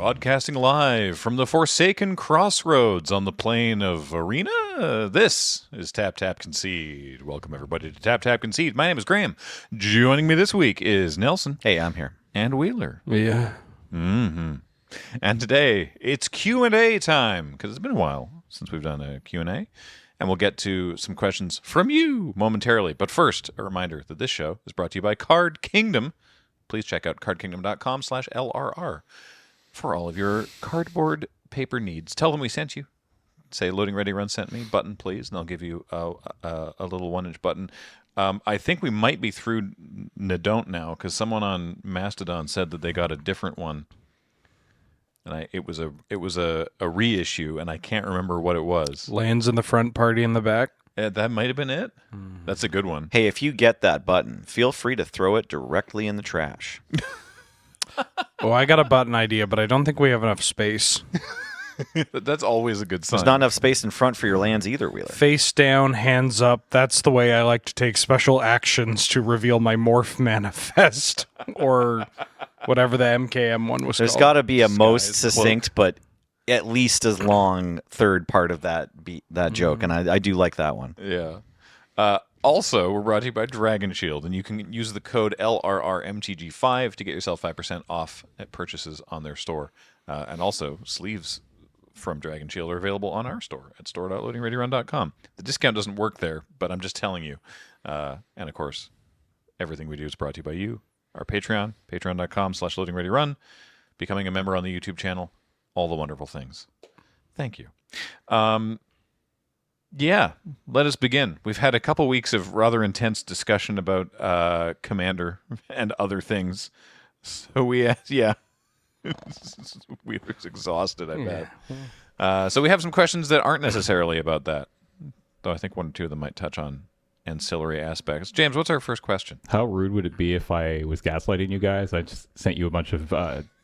Broadcasting live from the Forsaken Crossroads on the plain of Arena, this is TapTapConcede. Welcome, everybody, to TapTapConcede. My name is Graham. Joining me this week is Nelson. Hey, I'm here. And Wheeler. Yeah. Mm-hmm. And today, it's Q&A time, because it's been a while since we've done a Q&A. And we'll get to some questions from you momentarily. But first, a reminder that this show is brought to you by Card Kingdom. Please check out cardkingdom.com/LRR for all of your cardboard paper needs. Tell them we sent you. Say Loading Ready Run sent me button, please, and I'll give you a little 1-inch button. I think we might be through Nadon't now, because someone on Mastodon said that they got a different one. And it was a reissue, and I can't remember what it was. Lands in the front, party in the back. That might have been it. That's a good one. Hey, if you get that button, feel free to throw it directly in the trash. Oh, I got a button idea, but I don't think we have enough space. That's always a good sign. There's not enough space in front for your lands either, Wheeler. Face down, hands up. That's the way I like to take special actions to reveal my morph manifest, or whatever the MKM one was There's called. got to be a most Disguise. succinct, but at least as long third part of that joke, and I do like that one. Yeah. Also, we're brought to you by Dragon Shield, and you can use the code LRRMTG5 to get yourself 5% off at purchases on their store. And also, sleeves from Dragon Shield are available on our store at store.loadingreadyrun.com. The discount doesn't work there, but I'm just telling you. And of course, everything we do is brought to you by you, our Patreon, patreon.com/loadingreadyrun, becoming a member on the YouTube channel, all the wonderful things. Thank you. Yeah, let us begin. We've had a couple weeks of rather intense discussion about Commander and other things. So yeah. Wheeler's exhausted, I bet. So we have some questions that aren't necessarily about that, though I think one or two of them might touch on ancillary aspects. James, what's our first question? How rude would it be if I was gaslighting you guys? I just sent you a bunch of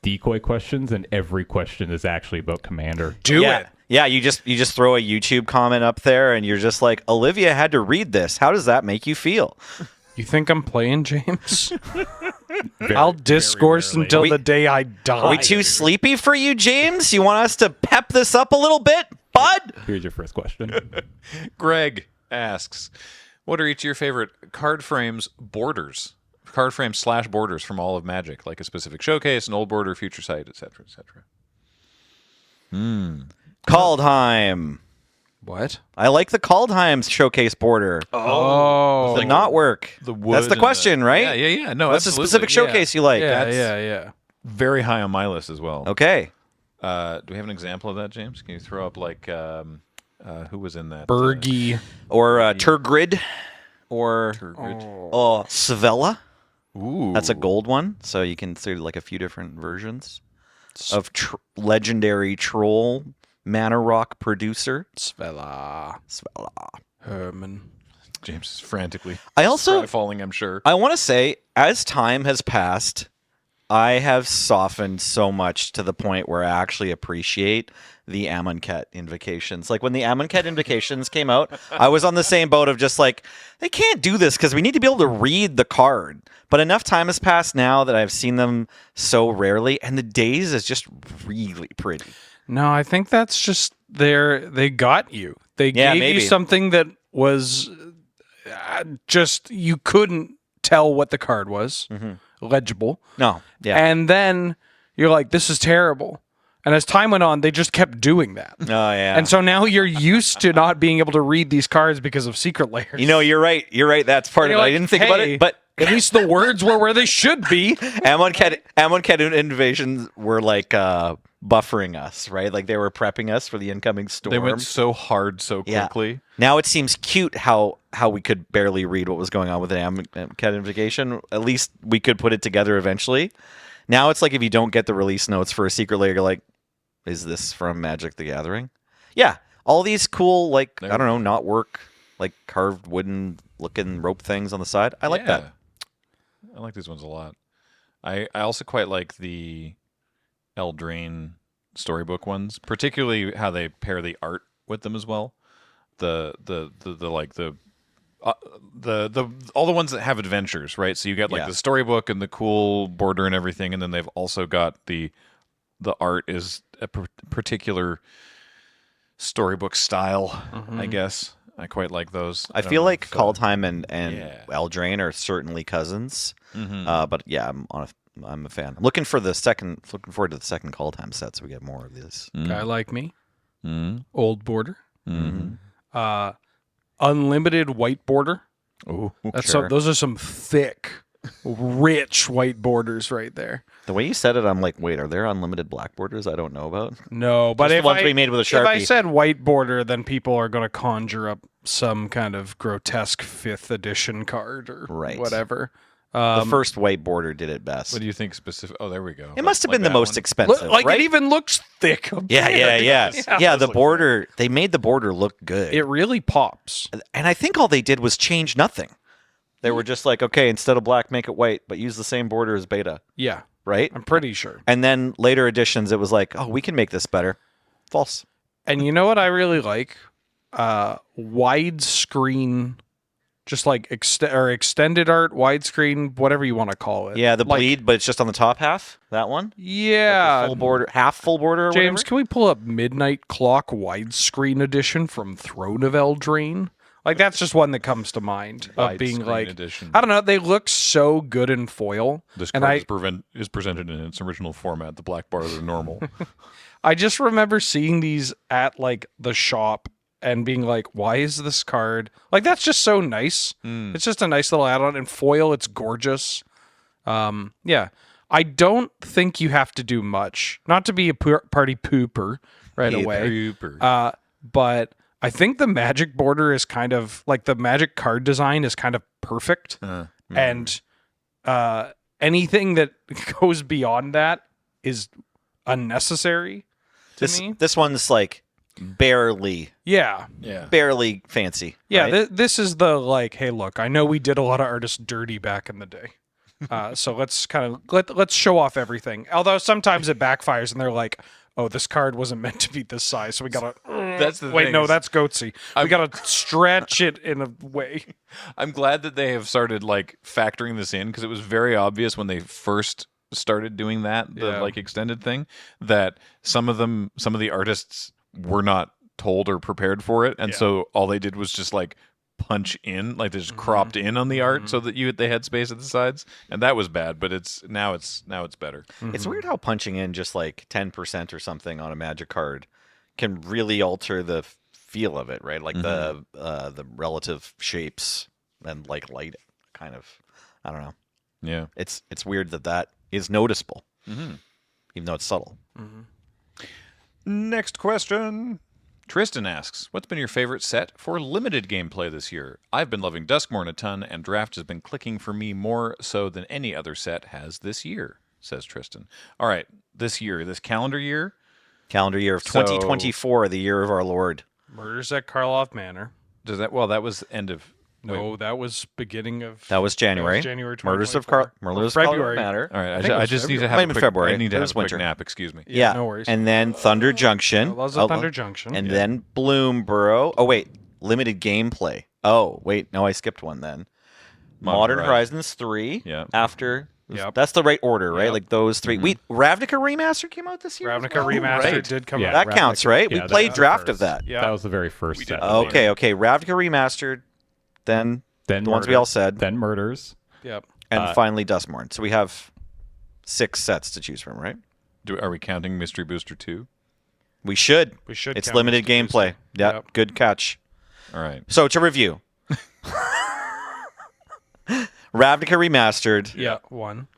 decoy questions, and every question is actually about Commander. Do it. Yeah, you just throw a YouTube comment up there, and you're just like, Olivia had to read this. How does that make you feel? You think I'm playing, James? I'll discourse until the day I die. Are we too sleepy for you, James? You want us to pep this up a little bit, bud? Here's your first question. Greg asks, what are each of your favorite card frames borders? Card frames / borders from all of Magic, like a specific showcase, an old border, future sight, etc., etc. Kaldheim. What? I like the Kaldheim showcase border. Oh. Does it not work? The wood. That's the and question, right? Yeah. No, What's the absolutely. specific showcase you like? Yeah. Very high on my list as well. Okay. Do we have an example of that, James? Can you throw up like who was in that? Bergie. Or Turgrid. Or Turgrid. Svella. Ooh, That's a gold one. So you can see like a few different versions of legendary troll mana rock producer. Svella. Herman. James is frantically. I also falling. I'm sure. I want to say, as time has passed, I have softened so much to the point where I actually appreciate the Amonkhet invocations. Like when the Amonkhet invocations came out, I was on the same boat of just like, they can't do this because we need to be able to read the card. But enough time has passed now that I've seen them so rarely, and the days is just really pretty. No, I think that's just they got you. They gave maybe. you something that was just, you couldn't tell what the card was. Legible. No, yeah. And then you're like, this is terrible. And as time went on, they just kept doing that. Oh, yeah. And so now you're used to not being able to read these cards because of secret layers. You know, you're right. That's part of it. I didn't think about it, but at least the words were where they should be. Amonkhet invasions were like buffering us, right? Like they were prepping us for the incoming storm. They went so hard so quickly. Yeah. Now it seems cute how we could barely read what was going on with the Amonkhet invocation. At least we could put it together eventually. Now it's like if you don't get the release notes for a secret layer, you're like, is this from Magic the Gathering? Yeah. All these cool, like, I don't know, not work, like carved wooden looking rope things on the side. I like that. I like these ones a lot. I also quite like the Eldraine storybook ones, particularly how they pair the art with them as well. The all the ones that have adventures, right? So you get like the storybook and the cool border and everything, and then they've also got the the art is a particular storybook style, I guess. I quite like those. I don't feel know like if, Call Time and yeah. Eldraine are certainly cousins. But yeah, I'm a fan. I'm looking forward to the second Call Time set, so we get more of this. Guy like me, Mm. old border, Mm. unlimited white border. Oh, That's Sure. those are some thick, rich white borders right there. The way you said it, I'm like, wait, are there unlimited black borders I don't know about? No, but Just the if ones I we made with a if I Sharpie. said white border, then people are going to conjure up some kind of grotesque 5th edition card or Right. whatever. The first white border did it best. what do you think specific? Oh, there we go. It must have Like been the that most one? expensive, Like right? it even looks thick. up yeah, there. yeah. Yeah, The border, they made the border look good. It really pops. And I think all they did was change nothing. They were just like, okay, instead of black, make it white, but use the same border as beta, Yeah, right? I'm pretty sure. And then later editions, it was like, oh, we can make this better. False. And you know what I really like? Widescreen, just like extended art, widescreen, whatever you want to call it. Yeah, the Like, bleed, but it's just on the top half. That one. Yeah. Full border, half full border. Or James, whatever? can we pull up Midnight Clock widescreen edition from Throne of Eldraine? Like that's just one that comes to mind of being Widescreen like, edition. I don't know, they look so good in foil. This and card is presented in its original format. The black bars are normal. I just remember seeing these at like the shop and being like, why is this card like that's just so nice? It's just a nice little add-on in foil. It's gorgeous. Yeah, I don't think you have to do much. Not to be a party pooper right away, Super. but I think the Magic border is kind of like the Magic card design is kind of perfect, and anything that goes beyond that is unnecessary to me. This one's like barely Yeah. Yeah. barely fancy. Yeah, right? this is the like, hey, look, I know we did a lot of artists dirty back in the day, so let's kind of let's show off everything. Although sometimes it backfires, and they're like, oh, this card wasn't meant to be this size, so we gotta. That's the wait, thing no, is- that's goatsy. We gotta stretch it in a way. I'm glad that they have started like factoring this in because it was very obvious when they first started doing that, the Yeah. like extended thing, that some of the artists were not told or prepared for it, and so all they did was just like punch in, like they just cropped in on the art so that they had space at the sides, and that was bad. But now it's better. It's weird how punching in just like 10% or something on a Magic card can really alter the feel of it, right? Like the relative shapes and like light kind of. I don't know. Yeah. It's weird that is noticeable, even though it's subtle. Next question. Tristan asks, what's been your favorite set for limited gameplay this year? I've been loving Duskmourn a ton, and Draft has been clicking for me more so than any other set has this year, says Tristan. All right, this calendar year. Calendar year of So- 2024, the year of our Lord. Murders at Karloff Manor. That was end of... No, that was beginning of. That was January. January Murders of 2024. Murders February. of Matter. All right, think it I was just need to February. have Might a have been quick, February. I need to It have was a quick winter. nap, excuse me. Yeah, no worries. And then Thunder Junction. Outlaws of Thunder Junction. And then Bloomborough. Oh, wait. Limited gameplay. Oh, wait. No, I skipped one then. Modern Horizons 3. Yeah. After. Yep. That's the right order, right? Yep. Like those three. Wait, Ravnica Remaster came out this year? as Ravnica well? Remastered Right. did come Yeah. out. That counts, right? Yeah, We that played was the draft of first. that. Yeah. That was the very first set. Okay. Ravnica Remastered. Then Then the ones we all said. Then Murders. Yep. And finally Duskmourn. So we have 6 sets to choose from, right? Are we counting Mystery Booster 2? We should. We should. It's count limited Mr. Booster. gameplay. Yeah, Yep. good catch. All right. So to review, Ravnica Remastered, Yeah, one,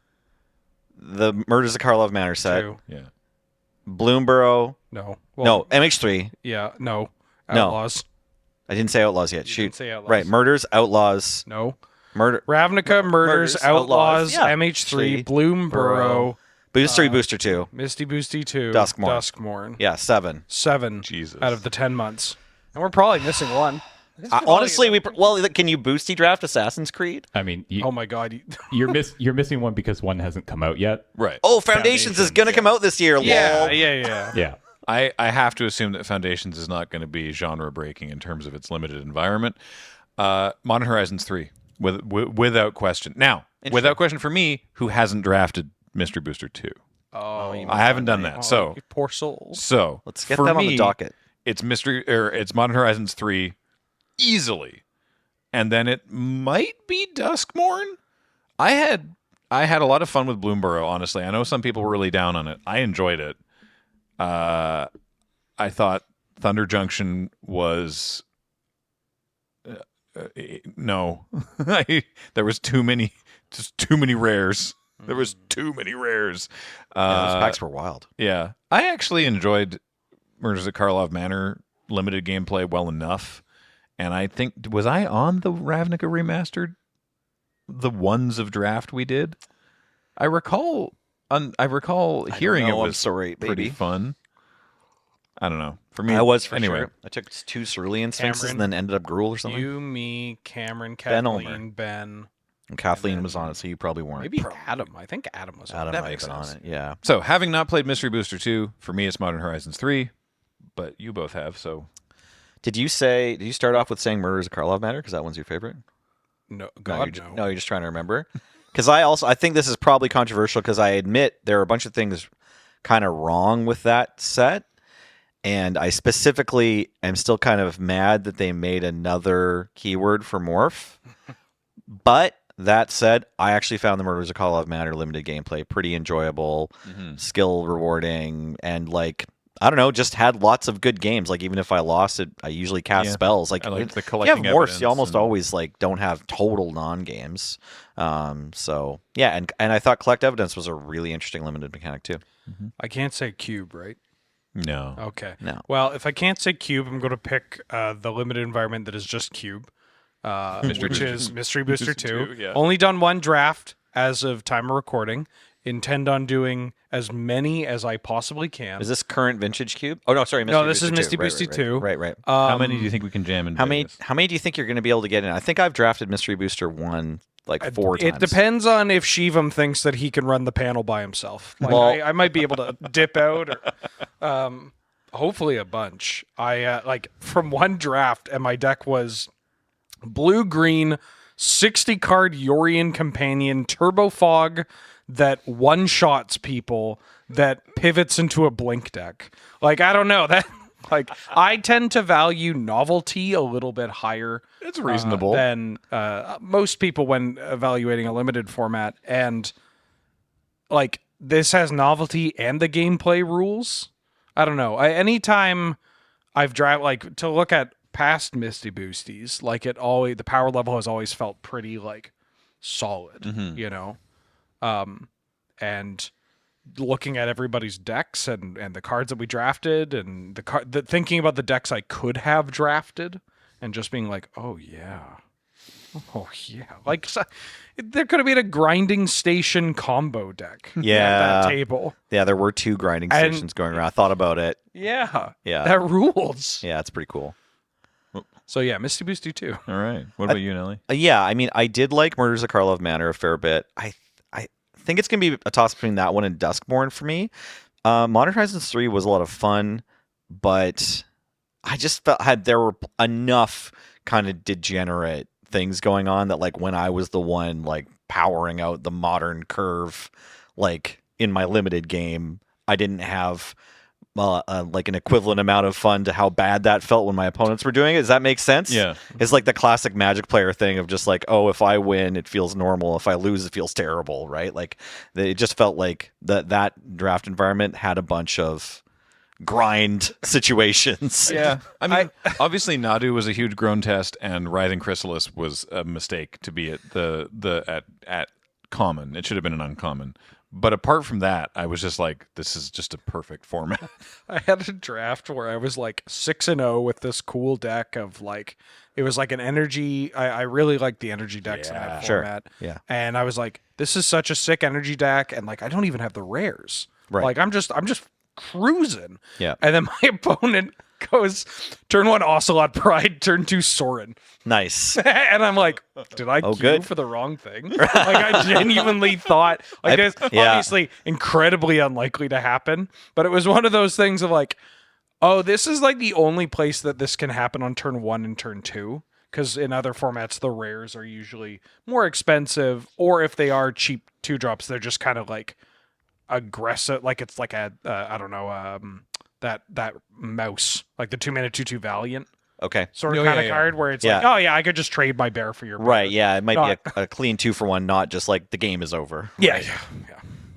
the Murders of Karlov Manor set, 2, Yeah. Bloomborough. no. No, MH3. Yeah, no. No. Outlaws. I didn't say Outlaws yet. You Shoot. didn't say Outlaws. Right, Murders, Outlaws, No. Murder, Ravnica, Murders, Outlaws, yeah. MH3, See? Bloomborough, Mystery Booster 2. Misty Boosty 2, Duskmourn. Duskmourn. Yeah, 7. 7 Jesus. out of the 10 months. And we're probably missing one. Honestly, can you boosty draft Assassin's Creed? I mean, Oh my god. you're missing one because one hasn't come out yet. Right. Oh, Foundations is going to come out this year. yeah, lol. yeah. Yeah. I have to assume that Foundations is not going to be genre breaking in terms of its limited environment. Modern Horizons 3, without question. Now, without question for me, who hasn't drafted Mystery Booster 2. Oh, you I haven't done that. So you poor souls. So Let's get for that on me, the docket. It's it's Modern Horizons 3 easily. And then it might be Duskmorn. I had a lot of fun with Bloomborough, honestly. I know some people were really down on it. I enjoyed it. I thought Thunder Junction was no. There was too many rares. There was too many rares. Those packs were wild. Yeah. I actually enjoyed Murders at Karlov Manor limited gameplay well enough. And I think, was I on the Ravnica Remastered? The ones of draft we did? I recall hearing it was pretty baby. fun. I don't know. For me, I was for anyway. sure. I took 2 Cerulean Sphinxes and Cameron, then ended up Gruul or something. You, me, Cameron, Ben Kathleen, Ben. And Kathleen was on it, so you probably weren't. Maybe Adam. I think Adam was on Adam it. might have been on it. Yeah. So, having not played Mystery Booster 2, for me it's Modern Horizons 3, but you both have, so. Did you start off with saying Murders of Karlov Manor because that one's your favorite? No, No, God, no. You're just trying to remember. Because I think this is probably controversial because I admit there are a bunch of things kind of wrong with that set, and I specifically am still kind of mad that they made another keyword for morph. But that said, I actually found the Murders of Karlov Manor limited gameplay pretty enjoyable, skill rewarding, and like, I don't know, just had lots of good games. Like, even if I lost it, I usually cast spells. Like, I liked the if you collecting have morphs, evidence you almost and- always like don't have total non-games. So yeah, and I thought collect evidence was a really interesting limited mechanic too. I can't say cube, right? No. Okay. No. Well, if I can't say cube, I'm going to pick the limited environment that is just cube, which is Mystery Booster 2. yeah. Only done one draft as of time of recording. Intend on doing as many as I possibly can. Is this current vintage cube? Oh no, sorry, No, Mystery this is Booster Misty 2. Boosty 2. Right. How many do you think we can jam in How many? Vegas? How many do you think you're going to be able to get in? I think I've drafted Mystery Booster 1 like 4 times. It depends on if Shivam thinks that he can run the panel by himself. Like, Well- I might be able to dip out, or hopefully a bunch. I like from one draft, and my deck was blue-green, 60-card Yorian Companion, Turbo Fog that one-shots people, that pivots into a blink deck. Like, I don't know that. Like, I tend to value novelty a little bit higher. It's reasonable. Than most people when evaluating a limited format. And, like, this has novelty and the gameplay rules. I don't know. Anytime I've drafted, like, to look at past Misty Boosties, like, the power level has always felt pretty, like, solid, you know? And looking at everybody's decks and the cards that we drafted and thinking about the decks I could have drafted and just being like, oh yeah, like there could have been a grinding station combo deck at Yeah. that table. Yeah, there were 2 grinding And- stations going around. I thought about it. Yeah, Yeah. that rules. Yeah, it's pretty cool. So yeah, Misty Boosty 2. All right. What about you, Nelly? Yeah, I mean, I did like Murders of Karlov Manor a fair bit. I think it's going to be a toss between that one and Duskborn for me. Modern Horizons 3 was a lot of fun, but I just felt there were enough kind of degenerate things going on that, like, when I was the one like powering out the modern curve, like in my limited game, I didn't have like an equivalent amount of fun to how bad that felt when my opponents were doing it. Does that make sense? Yeah. It's like the classic Magic player thing of just like, oh, if I win, it feels normal. If I lose, it feels terrible, right? Like, it just felt like that draft environment had a bunch of grind situations. Yeah. I mean, obviously Nadu was a huge groan test, and Rising Chrysalis was a mistake to be at at common. It should have been an uncommon. But apart from that, I was just like, this is just a perfect format. I had a draft where I was like 6-0 with this cool deck of like, it was like an energy. I really liked the energy decks in that Sure. format. Yeah. And I was like, this is such a sick energy deck. And like, I don't even have the rares. Right. Like, I'm just cruising. Yeah. And then my opponent goes turn 1 Ocelot Pride, turn 2 Sorin. Nice. And I'm like, did I queue good. for the wrong thing? Like, I genuinely thought, like, it's yeah. obviously incredibly unlikely to happen, but it was one of those things of like, oh, this is like the only place that this can happen on turn 1 and turn 2. Because in other formats, the rares are usually more expensive, or if they are cheap 2-drops, they're just kind of like aggressive, like it's like a I don't know, that mouse, like the 2-mana 2/2 Valiant Okay. sort of Oh, kind yeah, of yeah. card where it's Yeah. like, oh yeah, I could just trade my bear for your bear. Right. Yeah. It might Not- be a clean 2-for-1, not just like the game is over. Yeah, yeah.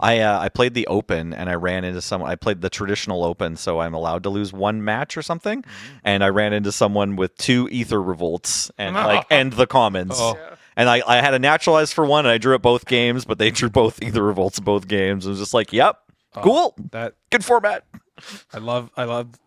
I played the Open and I ran into someone. I played the traditional Open, so I'm allowed to lose one match or something. And I ran into someone with 2 Ether Revolts and and the commons. Yeah. And I had a naturalized for one, and I drew it both games, but they drew both Ether Revolts both games. It was just like, yep, cool, That good format. I love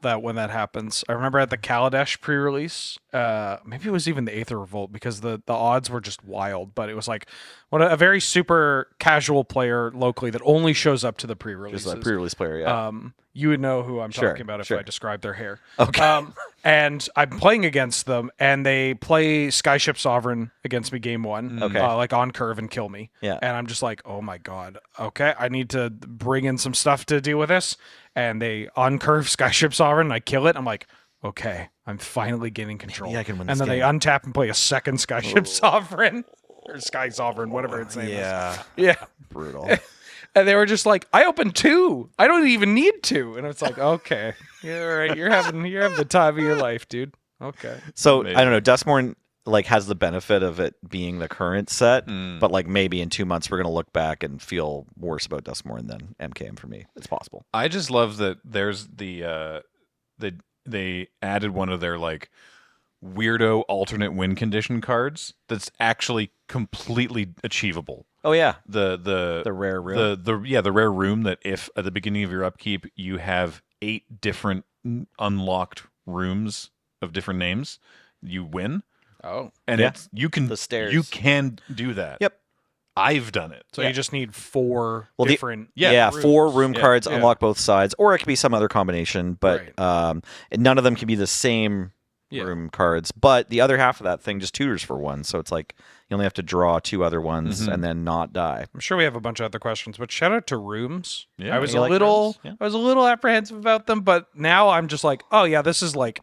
that when that happens. I remember at the Kaladesh pre-release, maybe it was even the Aether Revolt because the odds were just wild. But it was like a very super casual player locally that only shows up to the pre-releases. Just a pre-release player, yeah. You would know who I'm Sure, talking about if sure. I described their hair. Okay. And I'm playing against them, and they play Skyship Sovereign against me game 1, Okay. like on curve and kill me. Yeah. And I'm just like, oh my god, okay, I need to bring in some stuff to deal with this. And they on curve Skyship Sovereign, and I kill it. I'm like, okay, I'm finally gaining control. Maybe I can win and this then they game. untap and play a second Skyship Sovereign or Sky Sovereign, whatever its name is. Yeah, Yeah. brutal. And they were just like, I opened 2. I don't even need 2. And it's like, okay, yeah, all right. You're having the time of your life, dude. Okay. So Amazing. I don't know. Dustmorn like has the benefit of it being the current set, but like maybe in 2 months we're gonna look back and feel worse about Dustmorn than MKM for me. It's possible. I just love that there's they added one of their like weirdo alternate win condition cards that's actually completely achievable. Oh yeah, The rare room. the rare room that if at the beginning of your upkeep you have 8 different unlocked rooms of different names, you win. Oh. And Yeah. it's you can The stairs. you can do that. Yep. I've done it. So you just need 4 Well, the- different. Yeah, rooms. 4 room Yeah, cards yeah. unlock both sides, or it could be some other combination. But none of them can be the same Yeah. room cards. But the other half of that thing just tutors for 1, so it's like you only have to draw 2 other ones and then not die. I'm sure we have a bunch of other questions, but shout out to rooms. Yeah, I was you a like little, rooms? Yeah. I was a little apprehensive about them, but now I'm just like, oh yeah, this is like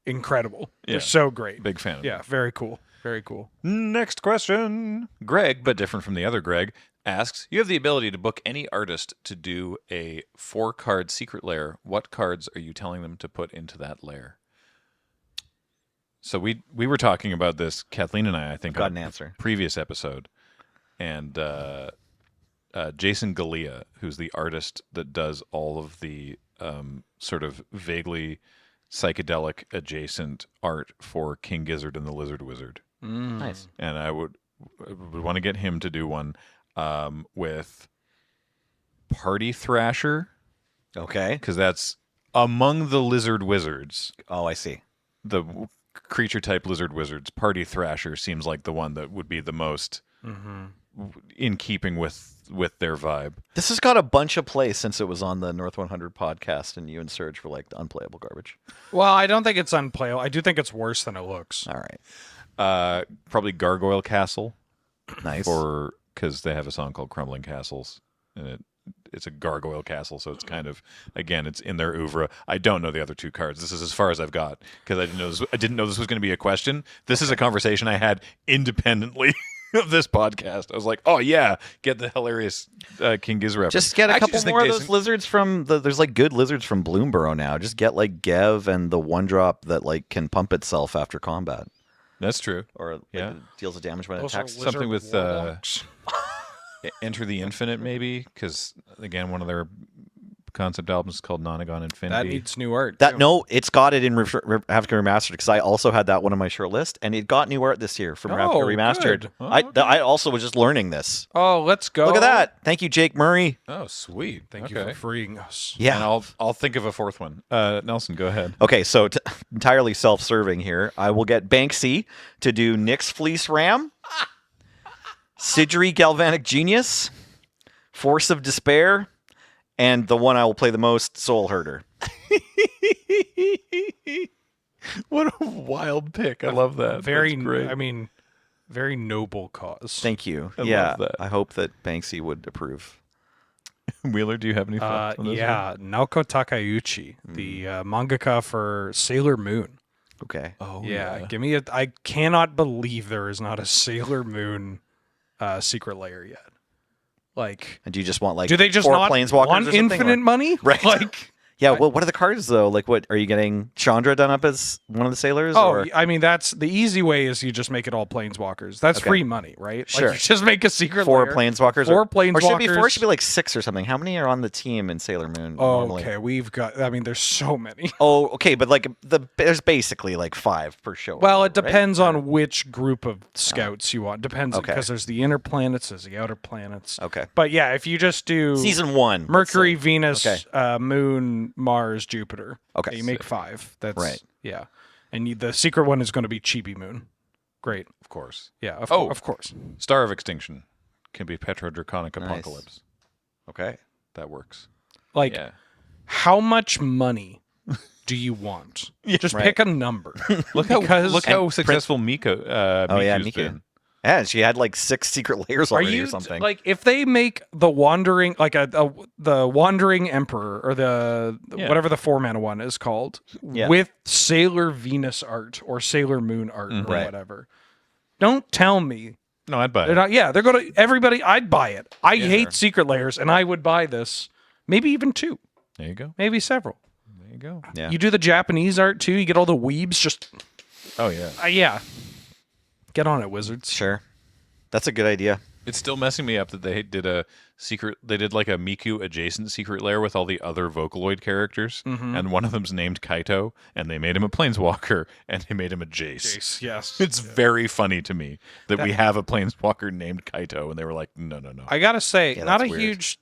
incredible. Yeah. They're so great. Big fan of Yeah, very cool. Very cool. Next question. Greg, but different from the other Greg, asks, you have the ability to book any artist to do a 4-card secret lair. What cards are you telling them to put into that lair? So we were talking about this, Kathleen and I think, Got on an answer. a previous episode. And Jason Galea, who's the artist that does all of the sort of vaguely psychedelic adjacent art for King Gizzard and the Lizard Wizard. Nice. And I would want to get him to do one with Party Thrasher, Okay. because that's among the lizard wizards, Oh, I see. the creature type lizard wizards. Party Thrasher seems like the one that would be the most in keeping with their vibe. This has got a bunch of play since it was on the North 100 podcast, and you and Serge were like the unplayable garbage. Well, I don't think it's unplayable. I do think it's worse than it looks. All right. Probably Gargoyle Castle, Nice. because they have a song called Crumbling Castles, and it's a gargoyle castle, so it's kind of, again, it's in their oeuvre. I don't know the other 2 cards. This is as far as I've got because I didn't know this was going to be a question. This is a conversation I had independently of this podcast. I was like, oh yeah, get the hilarious King Giz reference. Just get a I actually couple just think more of Jason- those lizards from there's like good lizards from Bloomborough now. Just get like Gev and the 1-drop that like can pump itself after combat, That's true. or like, Yeah. it deals a damage when it Those are attacks. lizard Something with, warlocks. Enter the Infinite, maybe, because again, one of their concept albums is called Nonagon Infinity. That needs new art. That too. no, it's got it in Ravnica Remastered because I also had that one on my short list, and it got new art this year from Ravnica Oh, Remastered. good. Oh, I okay. I also was just learning this. Oh, let's go. Look at that! Thank you, Jake Murray. Oh, sweet. Thank you for freeing us. And Yeah. I'll think of a 4th one. Nelson, go ahead. Okay, so entirely self-serving here. I will get Banksy to do Nyx Fleece Ram, Sidri Galvanic Genius, Force of Despair, and the one I will play the most, Soul Herder. What a wild pick. I love that. Very, That's great. I mean, very noble cause. Thank you. I yeah, love that. I hope that Banksy would approve. Wheeler, do you have any thoughts on this? Yeah, Naoko Takeuchi, the mangaka for Sailor Moon. Okay. Oh, Yeah, give me a. I cannot believe there is not a Sailor Moon secret layer yet. Like, And do you just want like do they just 4 not planeswalkers want or something, infinite or- money? Right. Like, Yeah, well, what are the cards though? Like, what are you getting? Chandra done up as one of the sailors? oh, or? I mean, that's the easy way is you just make it all planeswalkers. That's Okay. free money, right? Sure. Like, you just make a secret 4 lair. planeswalkers. 4 Or should it be 4? planeswalkers. It should be like 6 or something. How many are on the team in Sailor Moon? Oh, normally? okay, we've got. I mean, there's so many. Oh, okay, but like there's basically like 5 per show. Well, it right? depends on which group of scouts you want. Depends Okay. because there's the inner planets, there's the outer planets. Okay. But yeah, if you just do Season 1. let's Mercury, say. Venus, Okay. Moon, Mars, Jupiter. Okay. You make 5. That's Right. Yeah, and the secret one is going to be Chibi Moon. Great. Of course. Yeah. Of course. Star of Extinction can be Petrodraconic Nice. Apocalypse. Okay. That works. Like, Yeah. how much money do you want? Just Right. pick a number. Look how And successful Miko. Oh yeah, Miku's Miku. been. Yeah, she had like 6 secret layers Are already you or something. like if they make the wandering like the wandering emperor or the Yeah. whatever the 4-mana one is called Yeah. with Sailor Venus art or Sailor Moon art or Right. whatever? Don't tell me No, I'd buy they're it. not. Yeah, they're gonna. Everybody, I'd buy it. I Yeah, hate sure. secret layers, and I would buy this. Maybe even 2, There you go. maybe several. There you go. yeah. You do the Japanese art too. You get all the weebs. Just Oh yeah. yeah. Get on it, wizards. Sure. That's a good idea. It's still messing me up that they did a secret. They did like a Miku adjacent secret lair with all the other Vocaloid characters, and one of them's named Kaito, and they made him a Planeswalker, and they made him a Jace. Jace, yes. It's very funny to me that we have a Planeswalker named Kaito, and they were like, no. I gotta say, Yeah, not a that's weird. huge.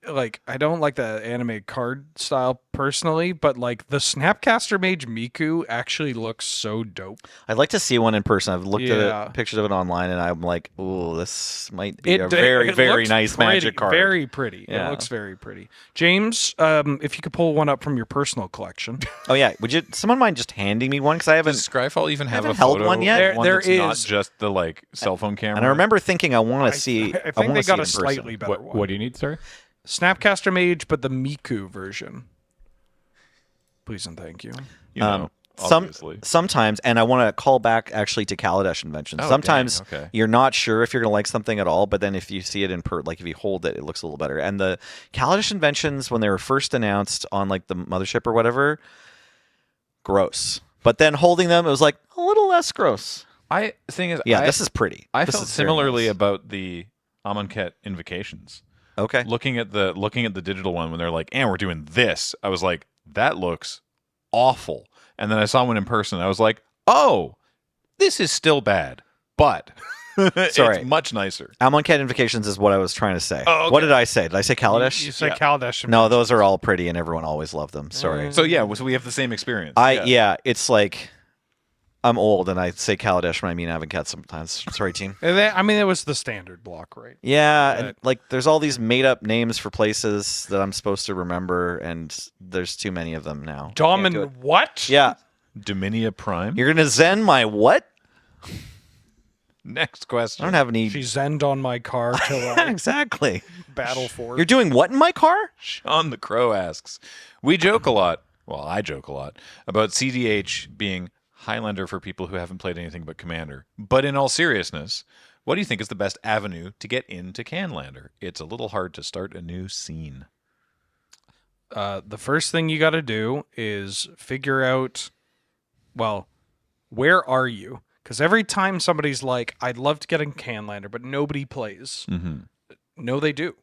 Like, I don't like the anime card style personally, but like the Snapcaster Mage Miku actually looks so dope. I'd like to see one in person. I've looked Yeah. at pictures of it online, and I'm like, "Ooh, this might be a It very, very looks nice pretty, Magic card." Very pretty. Yeah. It looks very pretty. James, if you could pull one up from your personal collection. Oh yeah, would you? Someone mind just handing me one because I haven't. Does Scryfall even have a haven't held photo one yet. of one There that's not is. just the like cell phone camera? And I remember thinking, I want to see. I think wanna they see got it a in person. slightly better What, one. what do you need, sir? Snapcaster Mage, but the Miku version. Please and thank you. you know, Some obviously. sometimes, and I want to call back actually to Kaladesh Inventions. Oh, Sometimes dang, okay. you're not sure if you're gonna like something at all, but then if you see it in like if you hold it, it looks a little better. And the Kaladesh Inventions, when they were first announced on like the mothership or whatever, gross. But then holding them, it was like a little less gross. Thing is, Yeah, this is pretty. I This felt is very similarly nice. about the Amonkhet Invocations. Okay. Looking at the digital one when they're like, and we're doing this, I was like, that looks awful. And then I saw one in person, I was like, oh, this is still bad, but Sorry. it's much nicer. Amonkhet Invocations is what I was trying to say. Oh, okay. What did I say? Did I say Kaladesh? You said Yeah. Kaladesh. No, those are all pretty, and everyone always loved them. Sorry. So yeah, so we have the same experience. Yeah, it's like I'm old, and I say Kaladesh when I mean Amonkhet sometimes. Sorry, team. I mean, it was the standard block, right? Yeah, and Right. like there's all these made-up names for places that I'm supposed to remember, and there's too many of them now. Can't do Domin, it. what? Yeah, Dominia Prime. you're gonna Zen my what? Next I question. don't have any. She zenned on my car till I Exactly. battle for. You're doing what in my car? Sean the Crow asks, we joke a lot, well, I joke a lot, about CDH being Highlander for people who haven't played anything but Commander. But in all seriousness, what do you think is the best avenue to get into Canlander? It's a little hard to start a new scene. The first thing you got to do is figure out, well, where are you? Because every time somebody's like, I'd love to get in Canlander, but nobody plays. Mm-hmm. No, they do.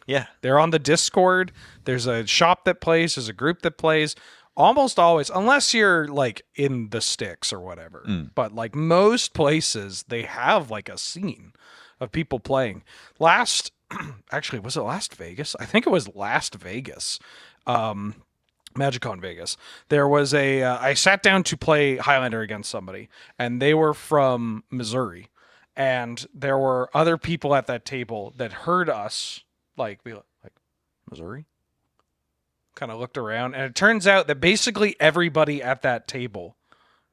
Yeah. They're on the Discord. There's a shop that plays. There's a group that plays. Almost always, unless you're like in the sticks or whatever. But like most places, they have like a scene of people playing. Actually, was it last Vegas? I think it was last Vegas. MagicCon Vegas. There was I sat down to play Highlander against somebody, and they were from Missouri. And there were other people at that table that heard us be like Missouri? Kind of looked around, and it turns out that basically everybody at that table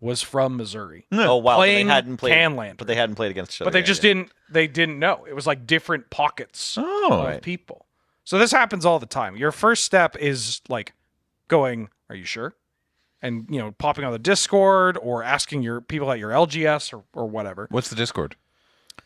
was from Missouri. Oh wow. Playing but they hadn't played. Canlander. But they hadn't played against each other. But they yet, just yeah. didn't. They didn't know. It was like different pockets Oh, of people. So this happens all the time. Your first step is like going, "Are you sure?" And popping on the Discord or asking your people at your LGS or whatever. what's the Discord?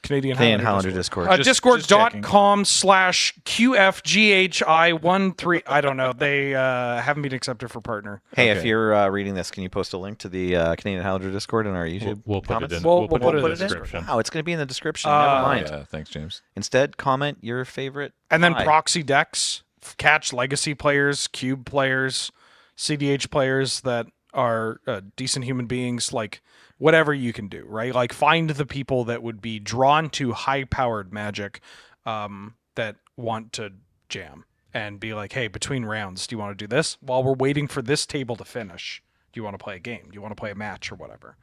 Canadian Highlander Discord. Discord.com/QFGHI13. I don't know. They haven't been accepted for partner. Hey, if you're reading this, can you post a link to the Canadian Highlander Discord in our YouTube We'll put comments? it in. We'll put put it in it the in. description. Wow, it's going to be in the description. Never mind. Yeah, thanks, James. Instead, comment your favorite. And then pie. proxy decks, catch legacy players, cube players, CDH players that are decent human beings, like whatever you can do, right? Like find the people that would be drawn to high-powered Magic that want to jam and be like, hey, between rounds, do you want to do this? While we're waiting for this table to finish, do you want to play a game? Do you want to play a match or whatever?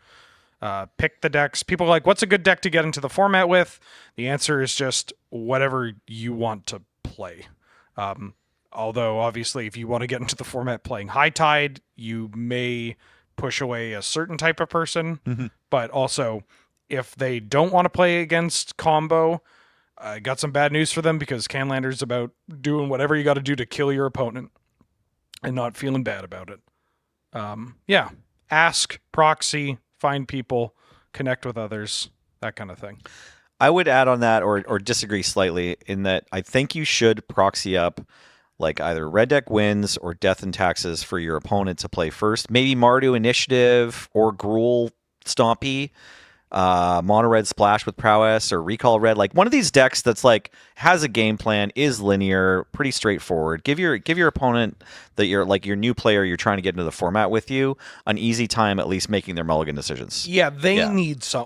Pick the decks. People are like, what's a good deck to get into the format with? The answer is just whatever you want to play. Although, obviously, if you want to get into the format playing High Tide, you may push away a certain type of person. But also, if they don't want to play against combo, I got some bad news for them because Canlander's about doing whatever you got to do to kill your opponent and not feeling bad about it. Yeah. Ask, proxy, find people, connect with others, that kind of thing. I would add on that or disagree slightly in that I think you should proxy up like either Red Deck Wins or Death and Taxes for your opponent to play first. Maybe Mardu Initiative or Gruul Stompy, Mono Red Splash with Prowess or Recall Red. Like one of these decks that's like has a game plan, is linear, pretty straightforward. Give your opponent that you're like your new player you're trying to get into the format with you an easy time at least making their mulligan decisions. Yeah, they need some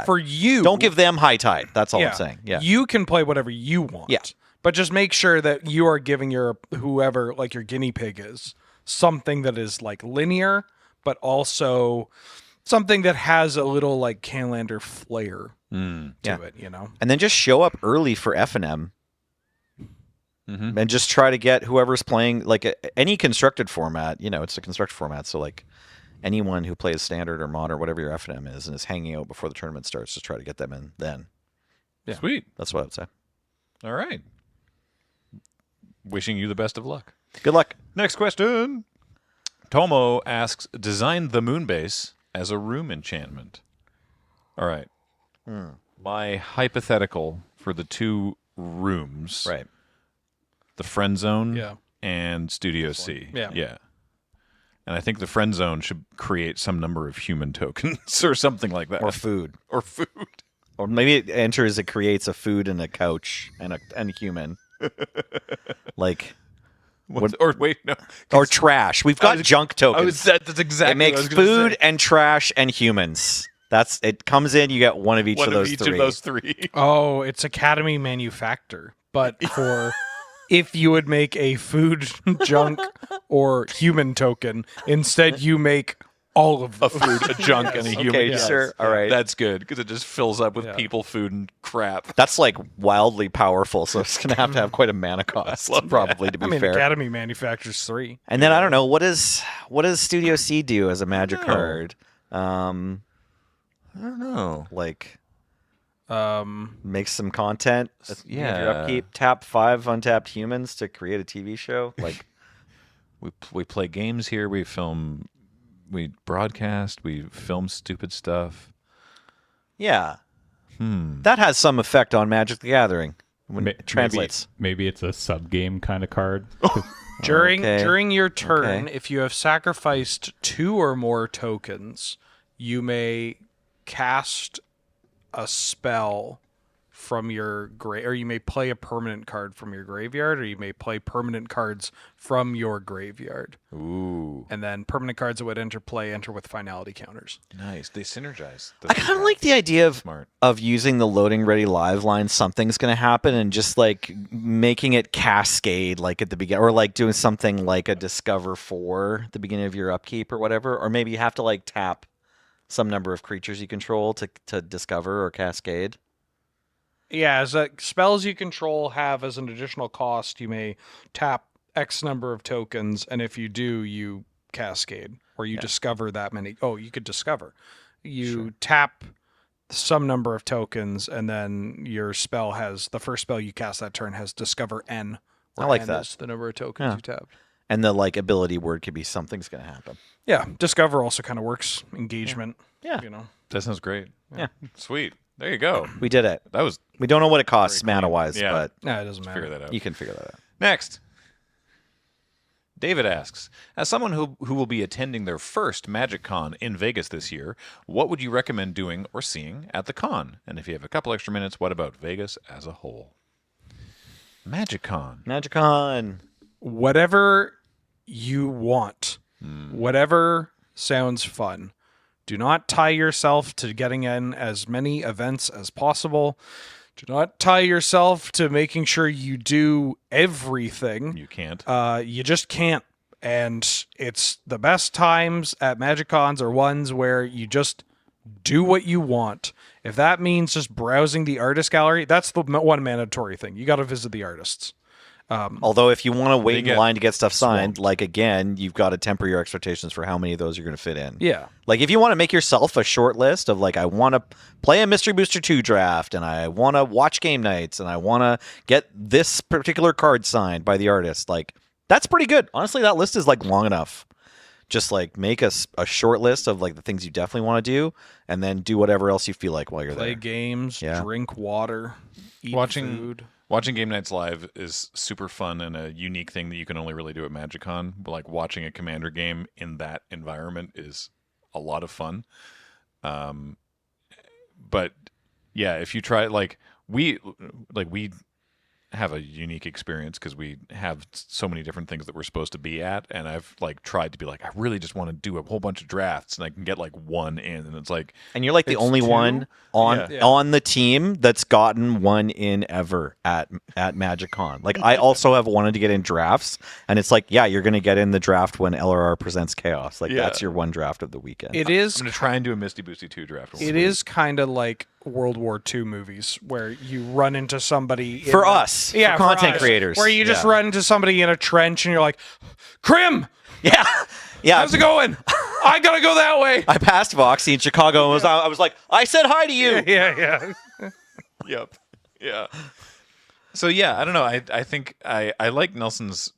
for you. Don't give them High Tide. That's all Yeah. I'm saying. Yeah. You can play whatever you want. Yeah. But just make sure that you are giving your whoever like your guinea pig is something that is like linear, but also something that has a little like Canlander flair to it, you know. And then just show up early for F&M. And just try to get whoever's playing like any constructed format. You know, it's a constructed format, so like anyone who plays standard or modern, whatever your F&M is, and is hanging out before the tournament starts, just try to get them in then. Yeah. Sweet. That's what I would say. All right. Wishing you the best of luck. Good luck. Next question. Tomo asks, design the moon base as a room enchantment. All right. My hypothetical for the two rooms, Right. the friend zone Yeah. and Studio C. Yeah. And I think the friend zone should create some number of human tokens or something like that. Or food. Or food. Or maybe it creates a food and a couch and a human. Like Or wait, no. or trash. We've got junk tokens. That's exactly It makes food and trash and humans. It comes in, you get one of each one of those each three. of those three. Oh, it's Academy Manufactor, but for if you would make a food, junk, or human token, instead you make all of A food, a junk, and a human. Okay, Yes. sure. All right. That's good because it just fills up with people, food, and crap. That's like wildly powerful, so it's going to have quite a mana cost, probably, to be I mean, fair. Academy manufactures 3. And then I don't know, what does Studio C do as a magic card? I don't know. Like Um, make some content. Yeah. Your upkeep. Tap 5 untapped humans to create a TV show. Like We play games here. We film. We broadcast. We film stupid stuff. yeah, that has some effect on Magic the Gathering when it translates. Maybe it's a sub game kind of card. during your turn, Okay. if you have sacrificed 2 or more tokens, you may cast a spell from your or you may play a permanent card from your graveyard, or you may play permanent cards from your graveyard. Ooh, And then permanent cards that would enter with finality counters. nice. They synergize. I kind of like the idea Smart. of using the loading ready live line. Something's going to happen, and just like making it cascade, like at the beginning, or like doing something like a discover 4 at the beginning of your upkeep or whatever. Or maybe you have to like tap some number of creatures you control to discover or cascade. Yeah, as spells you control have as an additional cost, you may tap X number of tokens, and if you do, you cascade, or you discover that many. Oh, you could discover. You tap some number of tokens, and then your spell has, the first spell you cast that turn has discover N. I like N that. is the number of tokens you tapped. And the like ability word could be something's going to happen. Yeah, discover also kind of works. Engagement. Yeah. You know. That sounds great. Yeah. Sweet. There you go. We did it. That was We don't know what it costs Very clean. mana-wise, Yeah. but No, it doesn't figure matter. that out. you can figure that out. Next. David asks, as someone who will be attending their first Magic Con in Vegas this year, what would you recommend doing or seeing at the con? And if you have a couple extra minutes, what about Vegas as a whole? Magic Con. MagicCon. Whatever you want, whatever sounds fun. Do not tie yourself to getting in as many events as possible. Do not tie yourself to making sure you do everything. You can't. You just can't. And it's the best times at Magic Cons are ones where you just do what you want. If that means just browsing the artist gallery, that's the one mandatory thing. You got to visit the artists. Although if you want to wait in get line to get stuff signed, like again, you've got to temper your expectations for how many of those you're going to fit in. Yeah. Like if you want to make yourself a short list of like I want to play a Mystery Booster 2 draft and I want to watch game nights and I want to get this particular card signed by the artist, like that's pretty good. Honestly, that list is like long enough. Just like make a short list of like the things you definitely want to do and then do whatever else you feel like while you're Play there. games, Yeah. drink water, eat Watching- food. Watching game nights live is super fun and a unique thing that you can only really do at MagicCon. But like watching a Commander game in that environment is a lot of fun. But yeah, if you try we have a unique experience because we have so many different things that we're supposed to be at, and I've like tried to be like I really just want to do a whole bunch of drafts and I can get like one in, and it's like And you're like the It's only two? one on Yeah. on the team that's gotten one in ever at MagicCon. Like I also have wanted to get in drafts, and it's like, yeah, you're going to get in the draft when LRR presents Chaos. Like Yeah. that's your one draft of the weekend. It is I'm gonna try and do a Misty Boosty 2 draft. It is kind of like World War II movies where you run into somebody in For the- us, for yeah, content us, creators. where you just Yeah. run into somebody in a trench and you're like, Krim, yeah, yeah. how's it going? I gotta go that way. I passed Voxy in Chicago and I was like, I said hi to you. Yeah. Yep. Yeah. So yeah, I don't know. I think I like Nelson's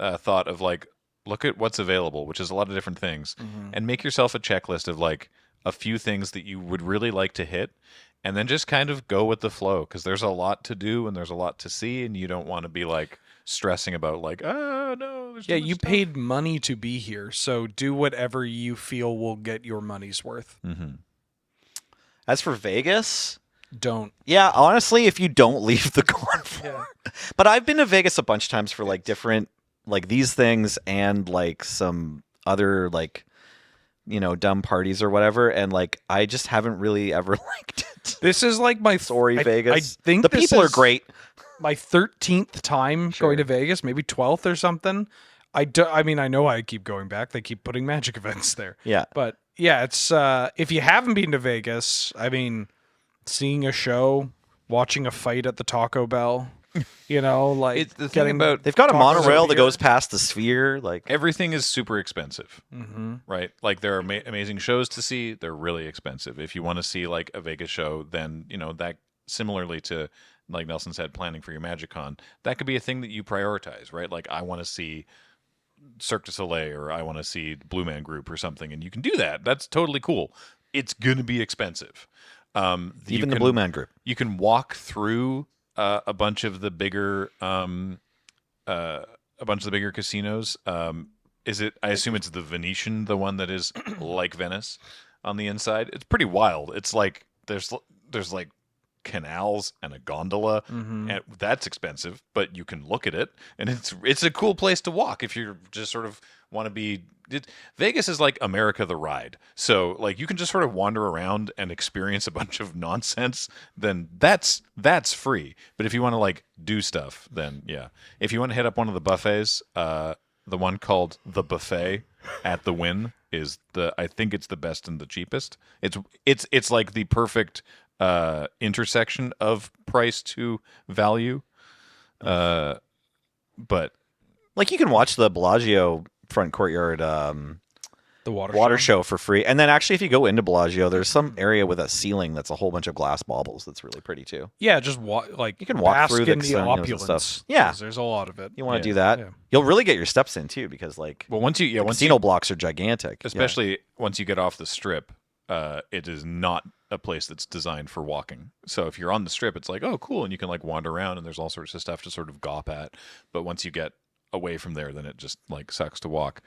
thought of like look at what's available, which is a lot of different things, and make yourself a checklist of like a few things that you would really like to hit, and then just kind of go with the flow because there's a lot to do and there's a lot to see, and you don't want to be like stressing about like no. There's too Yeah, much you stuff. paid money to be here, so do whatever you feel will get your money's worth. As for Vegas, Don't. yeah, honestly, if you don't leave the con floor. But I've been to Vegas a bunch of times for like different, like these things and like some other like, dumb parties or whatever. And like, I just haven't really ever liked it. This is like my Sorry, Vegas. I think the this people are is great. My 13th time going to Vegas, maybe 12th or something. I mean, I know I keep going back. They keep putting Magic events there. Yeah. But yeah, it's if you haven't been to Vegas, I mean, seeing a show, watching a fight at the Taco Bell, like It's the thing getting about They've got a Tacos monorail over that here. goes past the Sphere. Like, everything is super expensive, right? Like there are amazing shows to see. They're really expensive. If you want to see like a Vegas show, then that similarly to like Nelson said, planning for your MagicCon, that could be a thing that you prioritize, right? Like I want to see Cirque du Soleil or I want to see Blue Man Group or something, and you can do that. That's totally cool. It's gonna be expensive. even the Blue Man Group. You can walk through a bunch of the bigger casinos. Is it? I assume it's the Venetian, the one that is like Venice on the inside. It's pretty wild. It's like there's like canals and a gondola, and that's expensive, but you can look at it, and it's a cool place to walk if you're just sort of want to be. Vegas is like America the ride, so like you can just sort of wander around and experience a bunch of nonsense. Then that's free. But if you want to like do stuff, then yeah. If you want to hit up one of the buffets, the one called the Buffet at the Wynn is I think it's the best and the cheapest. It's like the perfect intersection of price to value. But Like, you can watch the Bellagio front courtyard the water show for free. And then actually, if you go into Bellagio, there's some area with a ceiling that's a whole bunch of glass baubles that's really pretty too. Yeah, just You can walk bask through the in the casinos and opulence. stuff. Yeah. 'cause there's a lot of it. You want to Yeah. do that? Yeah. You'll really get your steps in too, because like once you casino blocks are gigantic. especially once you get off the strip, it is not a place that's designed for walking. So if you're on the Strip, it's like, oh, cool, and you can like wander around, and there's all sorts of stuff to sort of gawp at. But once you get away from there, then it just like sucks to walk.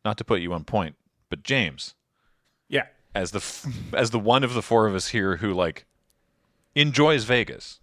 Not to put you on point, but James, Yeah. as the one of the four of us here who like enjoys Vegas,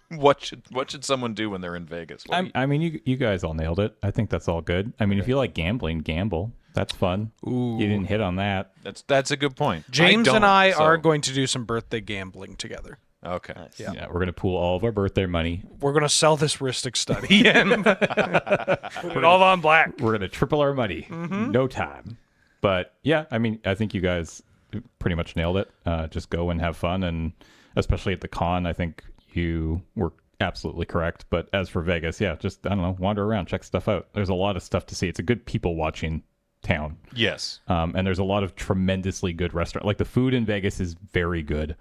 what should someone do when they're in Vegas? I mean, you guys all nailed it. I think that's all good. I mean, if you like gambling, gamble. That's fun. Ooh. You didn't hit on that. That's a good point. James and don't, I so- are going to do some birthday gambling together. Okay. Yeah. Yeah, we're gonna pool all of our birthday money. We're going to sell this Ristic study and put it all on black. We're gonna triple our money. No time. But yeah, I mean, I think you guys pretty much nailed it. Just go and have fun, and especially at the con, I think you were absolutely correct. But as for Vegas, yeah, just I don't know, wander around, check stuff out. There's a lot of stuff to see. It's a good people watching town. Yes. And there's a lot of tremendously good restaurants. Like the food in Vegas is very good.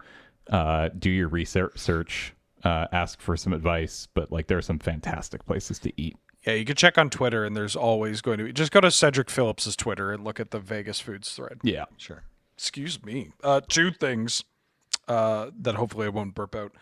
Do your research, ask for some advice, but like there are some fantastic places to eat. Yeah, you can check on Twitter, and there's always going to be. Just go to Cedric Phillips's Twitter and look at the Vegas Foods thread. Yeah. Sure. Excuse me. Two things that hopefully I won't burp out.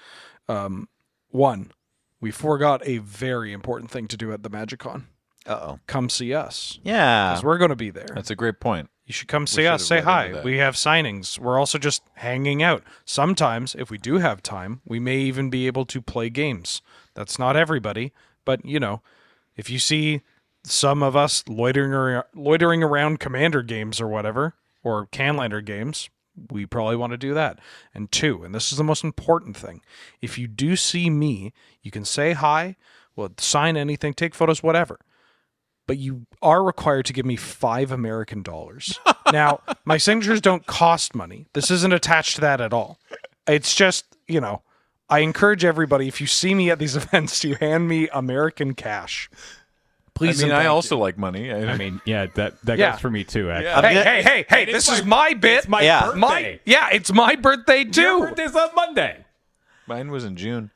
One, we forgot a very important thing to do at the MagicCon. Uh-oh. Come see us. Yeah. Because we're going to be there. That's a great point. You should come see should us. have Say led hi. into that. We have signings. We're also just hanging out. Sometimes, if we do have time, we may even be able to play games. That's not everybody, but you know, if you see some of us loitering around Commander games or whatever, or Canlander games, we probably want to do that. And two, and this is the most important thing, if you do see me, you can say hi, well, sign anything, take photos, whatever. But you are required to give me $5 American. Now, my signatures don't cost money. This isn't attached to that at all. It's just, you know, I encourage everybody, if you see me at these events, to hand me American cash. Please. I mean, and I thank also you. like money. I mean, yeah, that Yeah. goes for me too, actually. Yeah. Hey, this is my bit. Yeah. It's my birthday too. Your birthday's on Monday. Mine was in June.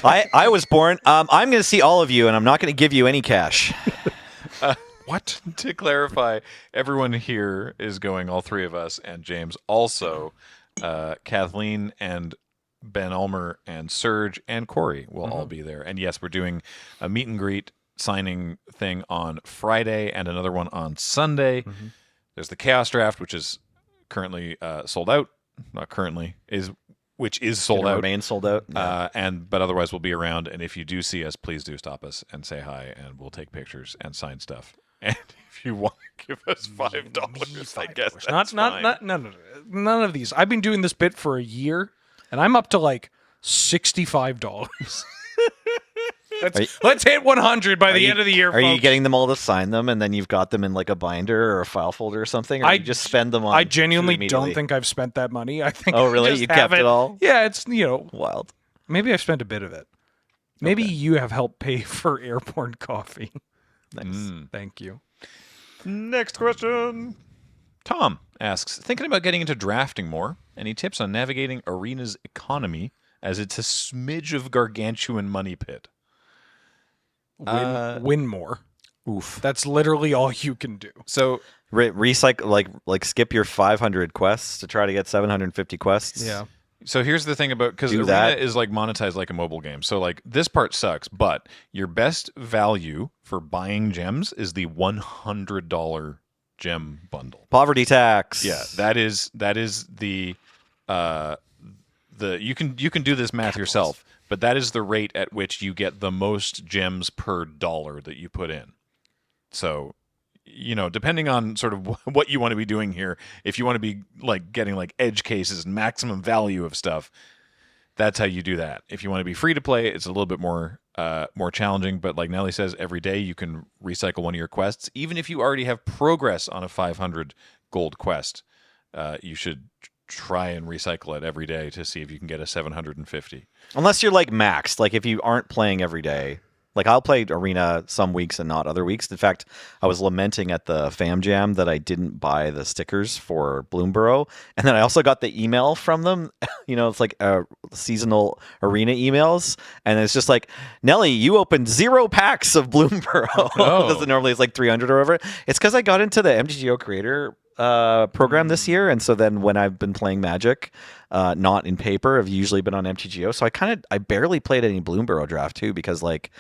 I was born. I'm going to see all of you, and I'm not going to give you any cash. What? To clarify, everyone here is going, all three of us, and James also. Kathleen and Ben Ulmer and Serge and Corey will all be there. And yes, we're doing a meet and greet signing thing on Friday and another one on Sunday. There's the Chaos Draft, which is currently sold out. Not currently, which is sold Gonna out. Remain sold out. But otherwise we'll be around. And if you do see us, please do stop us and say hi, and we'll take pictures and sign stuff. And if you want to give us $5, I guess that's fine. None of these. I've been doing this bit for a year, and I'm up to like $65. Let's hit 100 by the end of the year. Are you folks. getting them all to sign them, and then you've got them in like a binder or a file folder or something? Or you just spend them on? I genuinely food don't immediately? think I've spent that money. I think. Oh, I really? just You have kept it all? Yeah, it's Wild. maybe I've spent a bit of it. Maybe you have helped pay for airborne coffee. Nice. Thank you. Next question. Tom asks, thinking about getting into drafting more. Any tips on navigating Arena's economy, as it's a smidge of gargantuan money pit? Win more. Oof. That's literally all you can do. So Recycle like skip your 500 quests to try to get 750 quests. Yeah. So here's the thing about, because Do Arena that. is like monetized like a mobile game. So like this part sucks, but your best value for buying gems is the $100 gem bundle. Poverty tax. Yeah, that is the you can do this math yourself, but that is the rate at which you get the most gems per dollar that you put in. So, you know, depending on sort of what you want to be doing here, if you want to be like getting like edge cases and maximum value of stuff, that's how you do that. If you want to be free to play, it's a little bit more challenging, but like Nelly says, every day you can recycle one of your quests. Even if you already have progress on a 500 gold quest, you should try and recycle it every day to see if you can get a 750. Unless you're like maxed, like if you aren't playing every day. Like I'll play Arena some weeks and not other weeks. In fact, I was lamenting at the Fam Jam that I didn't buy the stickers for Bloomborough. And then I also got the email from them. You know, it's like seasonal Arena emails. And it's just like, Nelly, you opened 0 packs of Bloomborough. Oh. Because normally it's like 300 or whatever. It's because I got into the MTGO creator program this year, and so then when I've been playing Magic, not in paper, I've usually been on MTGO. So I barely played any Bloomburrow draft too, because like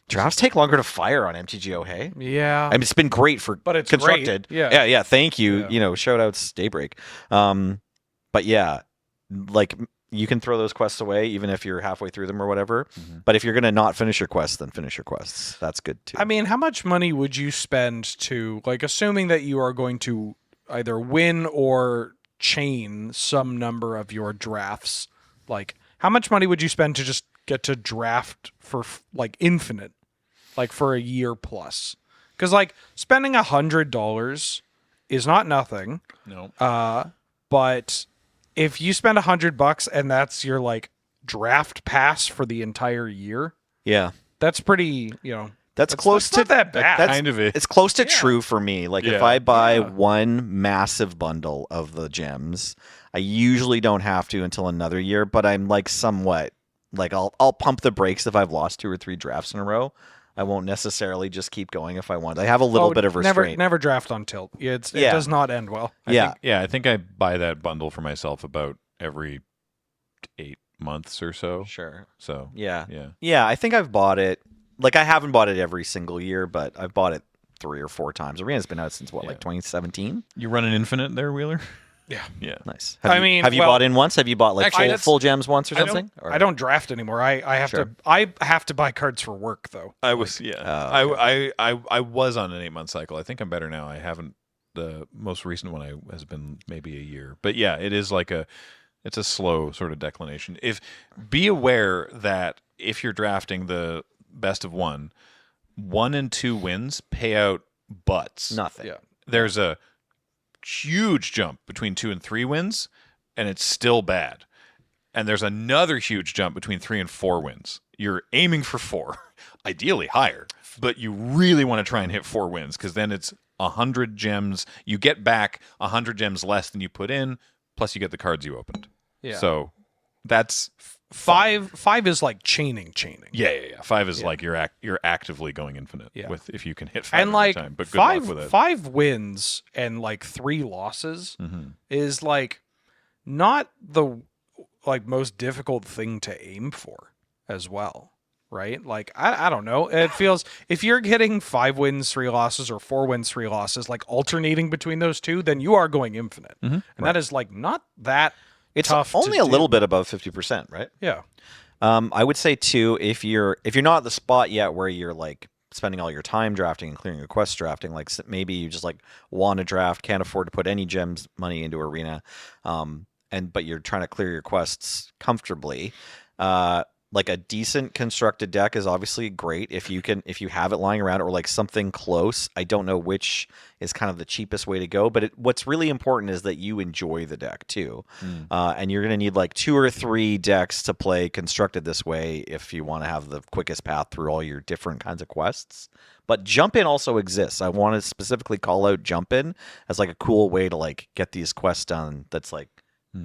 drafts take longer to fire on MTGO. Hey, Yeah. I mean, it's been great for But it's constructed. great. Yeah. yeah. Thank you. Yeah. You know, shout outs Daybreak. But yeah, like you can throw those quests away even if you're halfway through them or whatever. But if you're gonna not finish your quests, then finish your quests. That's good too. I mean, how much money would you spend to, like, assuming that you are going to either win or chain some number of your drafts? Like, how much money would you spend to just get to draft for like infinite, like for a year plus? Because like spending $100 is not nothing. No. But if you spend $100 and that's your like draft pass for the entire year, yeah. that's pretty, you know. That's close not to that bad. That's, Kind of it. It's close to true for me. Like if Yeah. I buy one massive bundle of the gems, I usually don't have to until another year. But I'm like somewhat like I'll pump the brakes if I've lost 2 or 3 drafts in a row. I won't necessarily just keep going if I want. I have a little bit of restraint. Never draft on tilt. It Yeah. does not end well. I think I buy that bundle for myself about every 8 months or so. Sure. So Yeah. yeah. Yeah, I think I've bought it. Like I haven't bought it every single year, but I've bought it 3 or 4 times. Arena's been out since what, like 2017? You run an infinite there, Wheeler? Yeah. Yeah. Nice. I Have mean, you well, bought in once? Have you bought like actually, full gems once or I something? Or- I don't draft anymore. I have Sure. to. I have to buy cards for work though. I was okay. I was on an 8-month cycle. I think I'm better now. I haven't. The most recent one has been maybe a year. But yeah, it is like it's a slow sort of declination. Be aware that if you're drafting the best of 1 and 2 wins pay out butts. Nothing. Yeah. There's a huge jump between 2 and 3 wins, and it's still bad. And there's another huge jump between 3 and 4 wins. You're aiming for 4, ideally higher, but you really want to try and hit 4 wins because then it's 100 gems. You get back 100 gems less than you put in, plus you get the cards you opened. Yeah. So that's Five is like chaining. yeah. 5 is like you're actively going infinite with if you can hit 5 And every like time. But good luck with it. 5 wins and like 3 losses is like not the like most difficult thing to aim for as well, right? Like I don't know. It feels if you're getting 5 wins, 3 losses, or 4 wins, 3 losses, like alternating between those two, then you are going infinite, and that is like not that. It's tough to only a do. little bit above 50%, right? Yeah. I would say too, if you're not at the spot yet where you're like spending all your time drafting and clearing your quests drafting, like maybe you just like want to draft, can't afford to put any gems money into Arena, but you're trying to clear your quests comfortably. Like a decent constructed deck is obviously great if you have it lying around or like something close. I don't know which is kind of the cheapest way to go, but what's really important is that you enjoy the deck too. And you're going to need like 2 or 3 decks to play constructed this way if you want to have the quickest path through all your different kinds of quests. But jump in also exists. I want to specifically call out jump in as like a cool way to like get these quests done that's like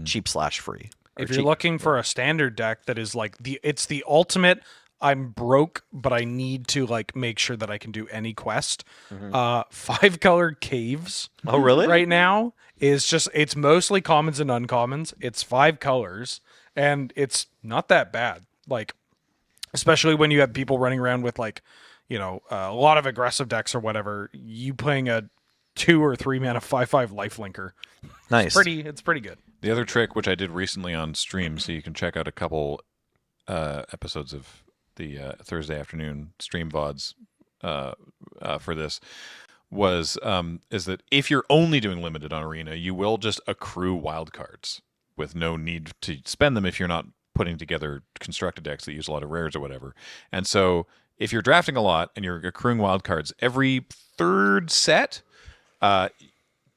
cheap/free. If you're looking for a standard deck that is like it's the ultimate, I'm broke, but I need to like make sure that I can do any quest. 5-colored caves. Oh, really? Right now is just it's mostly commons and uncommons. It's 5 colors, and it's not that bad. Like, especially when you have people running around with like, you know, a lot of aggressive decks or whatever. You playing a 2 or 3 mana 5/5 lifelinker. Nice. It's pretty good. The other trick, which I did recently on stream, so you can check out a couple episodes of the Thursday afternoon stream VODs for this, is that if you're only doing limited on Arena, you will just accrue wildcards with no need to spend them if you're not putting together constructed decks that use a lot of rares or whatever. And so if you're drafting a lot and you're accruing wildcards, every 3rd set,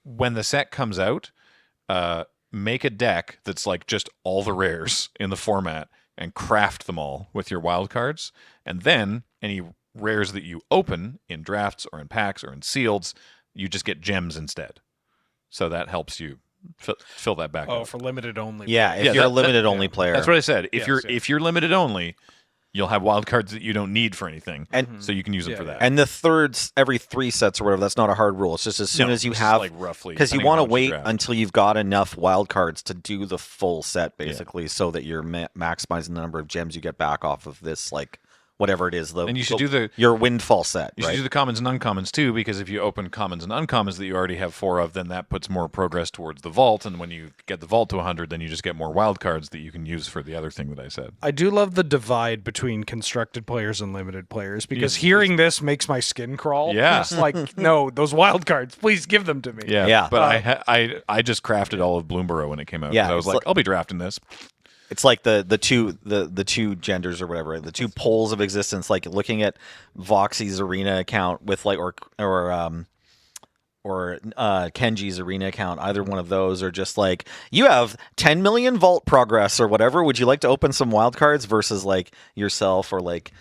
when the set comes out, make a deck that's like just all the rares in the format and craft them all with your wild cards. And then any rares that you open in drafts or in packs or in sealeds, you just get gems instead. So that helps you fill that back up. For limited only. Yeah, if you're a limited only player. That's what I said. Yes, If you're limited only, you'll have wild cards that you don't need for anything, And- so you can use them for that. And the thirds every 3 sets or whatever, that's not a hard rule. It's just as soon No, as you it's just have, like roughly, because you depending on want to how much you wait draft. until you've got enough wild cards to do the full set, basically, so that you're maximizing the number of gems you get back off of this, like whatever it is. And you should do your windfall set. You should right? do the commons and uncommons too, because if you open commons and uncommons that you already have 4 of, then that puts more progress towards the vault. And when you get the vault to 100, then you just get more wild cards that you can use for the other thing that I said. I do love the divide between constructed players and limited players because hearing this makes my skin crawl. Yeah. It's like, no, those wild cards, please give them to me. Yeah. But I just crafted all of Bloomborough when it came out. Yeah, 'cause I was it's like, I'll be drafting this. It's like the two genders or whatever, the two poles of existence. Like looking at Voxy's arena account with like or Kenji's arena account. Either one of those are just like, you have 10 million vault progress or whatever. Would you like to open some wild cards? Versus like yourself or like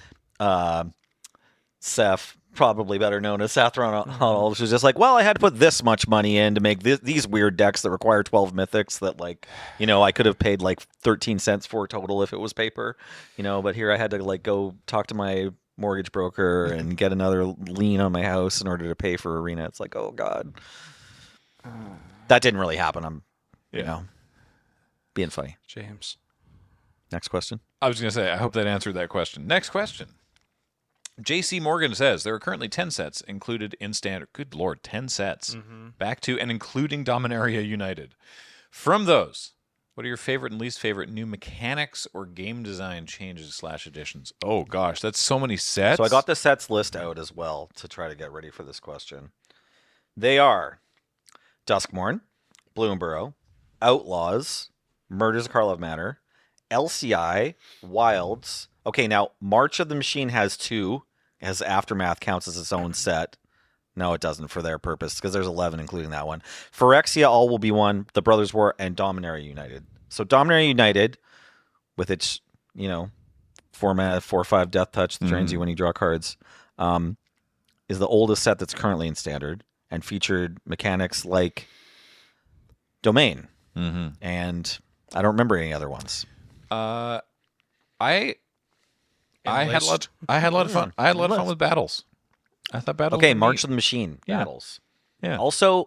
Seth, probably better known as Sathron, which was just like, well, I had to put this much money in to make these weird decks that require 12 mythics that, like, you know, I could have paid like 13 cents for total if it was paper, you know, but here I had to like go talk to my mortgage broker and get another lien on my house in order to pay for arena. It's like, oh God. That didn't really happen. I'm, you know, being funny. James. Next question. I was going to say, I hope that answered that question. Next question. JC Morgan says there are currently 10 sets included in standard. Good Lord, 10 sets. Back to and including Dominaria United. From those, what are your favorite and least favorite new mechanics or game design changes / additions? Oh gosh, that's so many sets. So I got the sets list out as well to try to get ready for this question. They are Duskmourn, Bloomborough, Outlaws, Murders of Karlov Manor, LCI, Wilds. Okay, now March of the Machine has 2, as Aftermath counts as its own set. No, it doesn't for their purpose, because there's 11 including that one. Phyrexia all will be 1, The Brothers War, and Dominaria United. So Dominaria United, with its, you know, format 4/5 Death Touch that drains you when you draw cards, is the oldest set that's currently in Standard and featured mechanics like Domain. And I don't remember any other ones. I had a lot of fun. I had a lot of fun with battles. I thought battles. Okay, were March neat. of the Machine battles. Yeah. Also,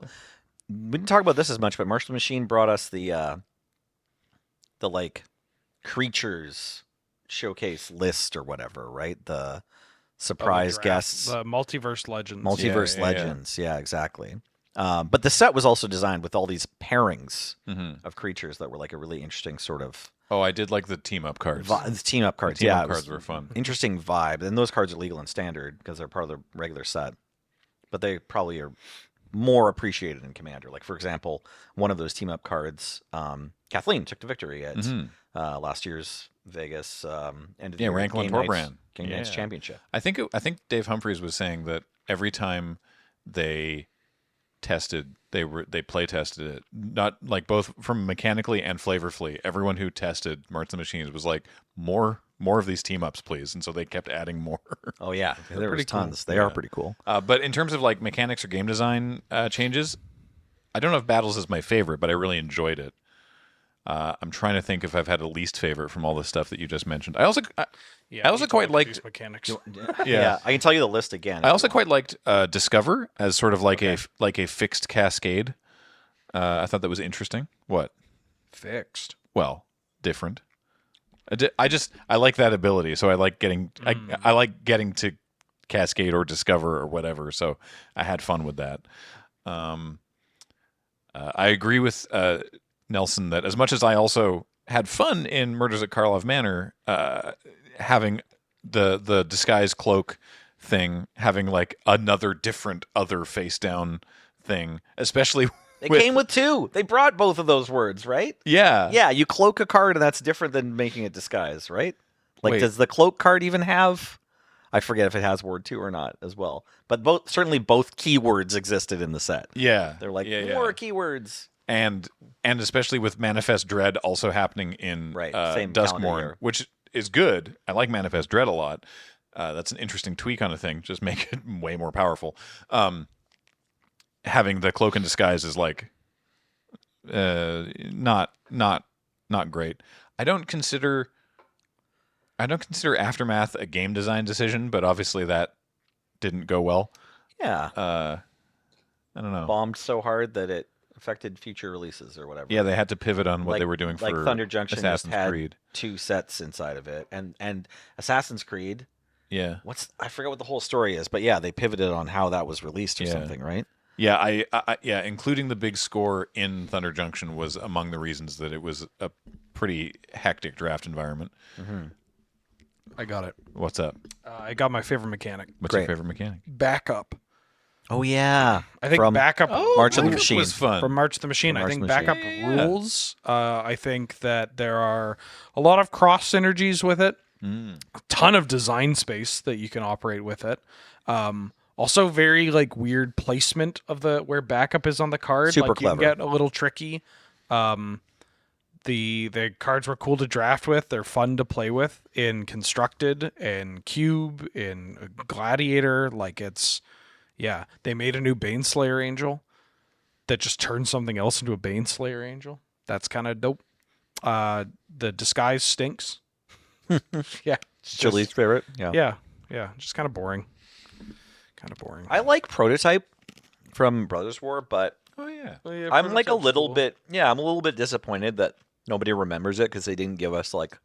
we didn't talk about this as much, but March of the Machine brought us the like creatures showcase list or whatever, right? The surprise guests, The Multiverse Legends. Multiverse yeah. Legends. Yeah, exactly. But the set was also designed with all these pairings of creatures that were like a really interesting sort of Oh, I did like the team up cards. team up cards. Team Yeah, up it was cards were fun. interesting vibe. And those cards are legal in Standard because they're part of the regular set. But they probably are more appreciated in Commander. Like, for example, one of those team up cards, Kathleen took to victory at last year's Vegas end of the year Rankin' Game Torbran. Knights Championship. I think Dave Humphreys was saying that every time they play tested it, not like both from mechanically and flavorfully. Everyone who tested March of the Machines was like, more of these team ups, please. And so they kept adding more. Oh yeah, there was pretty cool. tons. They are pretty cool. But in terms of like mechanics or game design changes, I don't know if Battles is my favorite, but I really enjoyed it. I'm trying to think if I've had a least favorite from all the stuff that you just mentioned. I also quite liked mechanics. Yeah, I can tell you the list again. I also quite liked Discover as sort of like a fixed cascade. I thought that was interesting. What? Fixed. Well, different. I like that ability, so I like getting I like getting to cascade or discover or whatever. So I had fun with that. I agree with Nelson that as much as I also had fun in Murders at Karlov Manor, having the disguise cloak thing, having like another different other face down thing, especially They came with 2. They brought both of those words, right? yeah. Yeah, you cloak a card, and that's different than making it disguise, right? Like, Wait. does the cloak card even have? I forget if it has word 2 or not as well. But certainly both keywords existed in the set. Yeah. They're like yeah. more keywords. And especially with Manifest Dread also happening in Right, same calendar Duskmourn, year. which is good. I like Manifest Dread a lot. That's an interesting tweak on a thing. Just make it way more powerful. Having the cloak and disguise is like not great. I don't consider I don't consider Aftermath a game design decision, but obviously that didn't go well. Yeah. I don't know. Bombed so hard that it affected future releases or whatever. Yeah, they had to pivot on what Like- they were doing like for Thunder Junction just Assassin's had Creed. 2 sets inside of it, and Assassin's Creed. Yeah. I forget what the whole story is, but yeah, they pivoted on how that was released or Yeah. something, right? Yeah, yeah, including the big score in Thunder Junction was among the reasons that it was a pretty hectic draft environment. I got it. What's up? I got my favorite mechanic. What's your Great. favorite mechanic? Backup. Oh yeah, I think From backup March of the Backup Machine. was fun. from March of the Machine. From I March think of the Machine. backup rules. I think that there are a lot of cross synergies with it. A ton of design space that you can operate with it. Also, very like weird placement of the where backup is on the card. Super like, clever. You can get a little tricky. The cards were cool to draft with. They're fun to play with in Constructed, in Cube, in Gladiator. Like it's, yeah. They made a new Baneslayer Angel that just turns something else into a Baneslayer Angel. That's kind of dope. The disguise stinks. Yeah, it's Chili's just- favorite. Yeah, just kind of boring. I like Prototype from Brothers War, but Oh yeah. I'm like a little bit. Yeah, I'm a little bit disappointed that nobody remembers it because they didn't give us like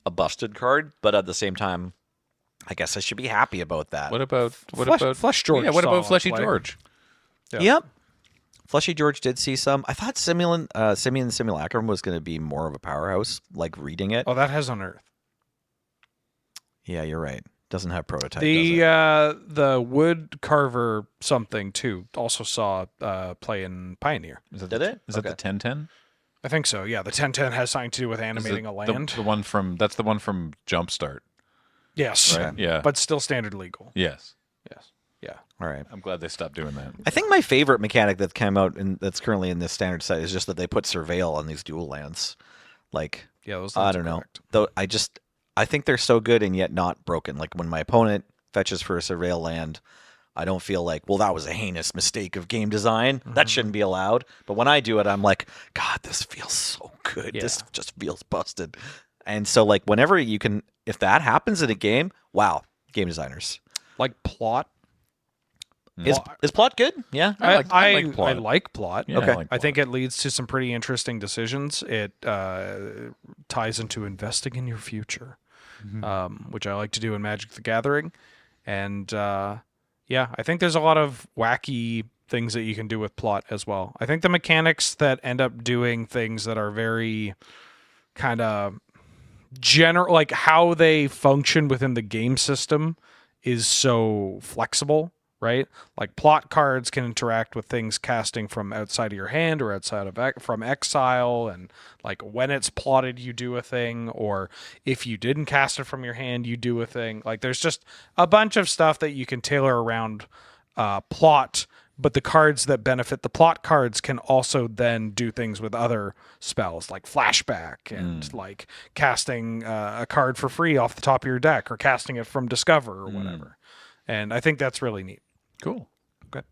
a busted card. But at the same time, I guess I should be happy about that. What about Flesh George. Yeah, what saw about a lot Fleshy of play. George? Yeah. Yep. Fleshy George did see some. I thought Simeon Simulacrum was going to be more of a powerhouse, like reading it. Oh, that has Unearth. Yeah, you're right. Doesn't have Prototype. The wood carver something too also saw play in Pioneer. Is that Did it? Is that Okay. the 1010? I think so. Yeah, the 1010 has something to do with animating a land. The one from that's the one from Jumpstart, Yes, right? Yeah. but still standard legal. yes. Yes, yeah. All right. I'm glad they stopped doing that. I think my favorite mechanic that came out and that's currently in this standard set is just that they put Surveil on these dual lands. Like, Yeah, those I lands don't are know. correct. Though I think they're so good and yet not broken. Like when my opponent fetches for a Surveil land, I don't feel like, well, that was a heinous mistake of game design. That shouldn't be allowed. But when I do it, I'm like, God, this feels so good. Yeah. This just feels busted. And so, like, whenever you can, if that happens in a game, wow, game designers. Like plot. Is plot good? Yeah. I like plot. like plot. Yeah, Okay. like I think plot. it leads to some pretty interesting decisions. It ties into investing in your future, which I like to do in Magic the Gathering. And yeah, I think there's a lot of wacky things that you can do with plot as well. I think the mechanics that end up doing things that are very kind of general, like how they function within the game system is so flexible, right? Like plot cards can interact with things casting from outside of your hand or outside of from exile, and like when it's plotted you do a thing, or if you didn't cast it from your hand you do a thing. Like there's just a bunch of stuff that you can tailor around plot, but the cards that benefit the plot cards can also then do things with other spells like flashback and like casting a card for free off the top of your deck or casting it from discover or whatever. And I think that's really neat. Cool. Okay.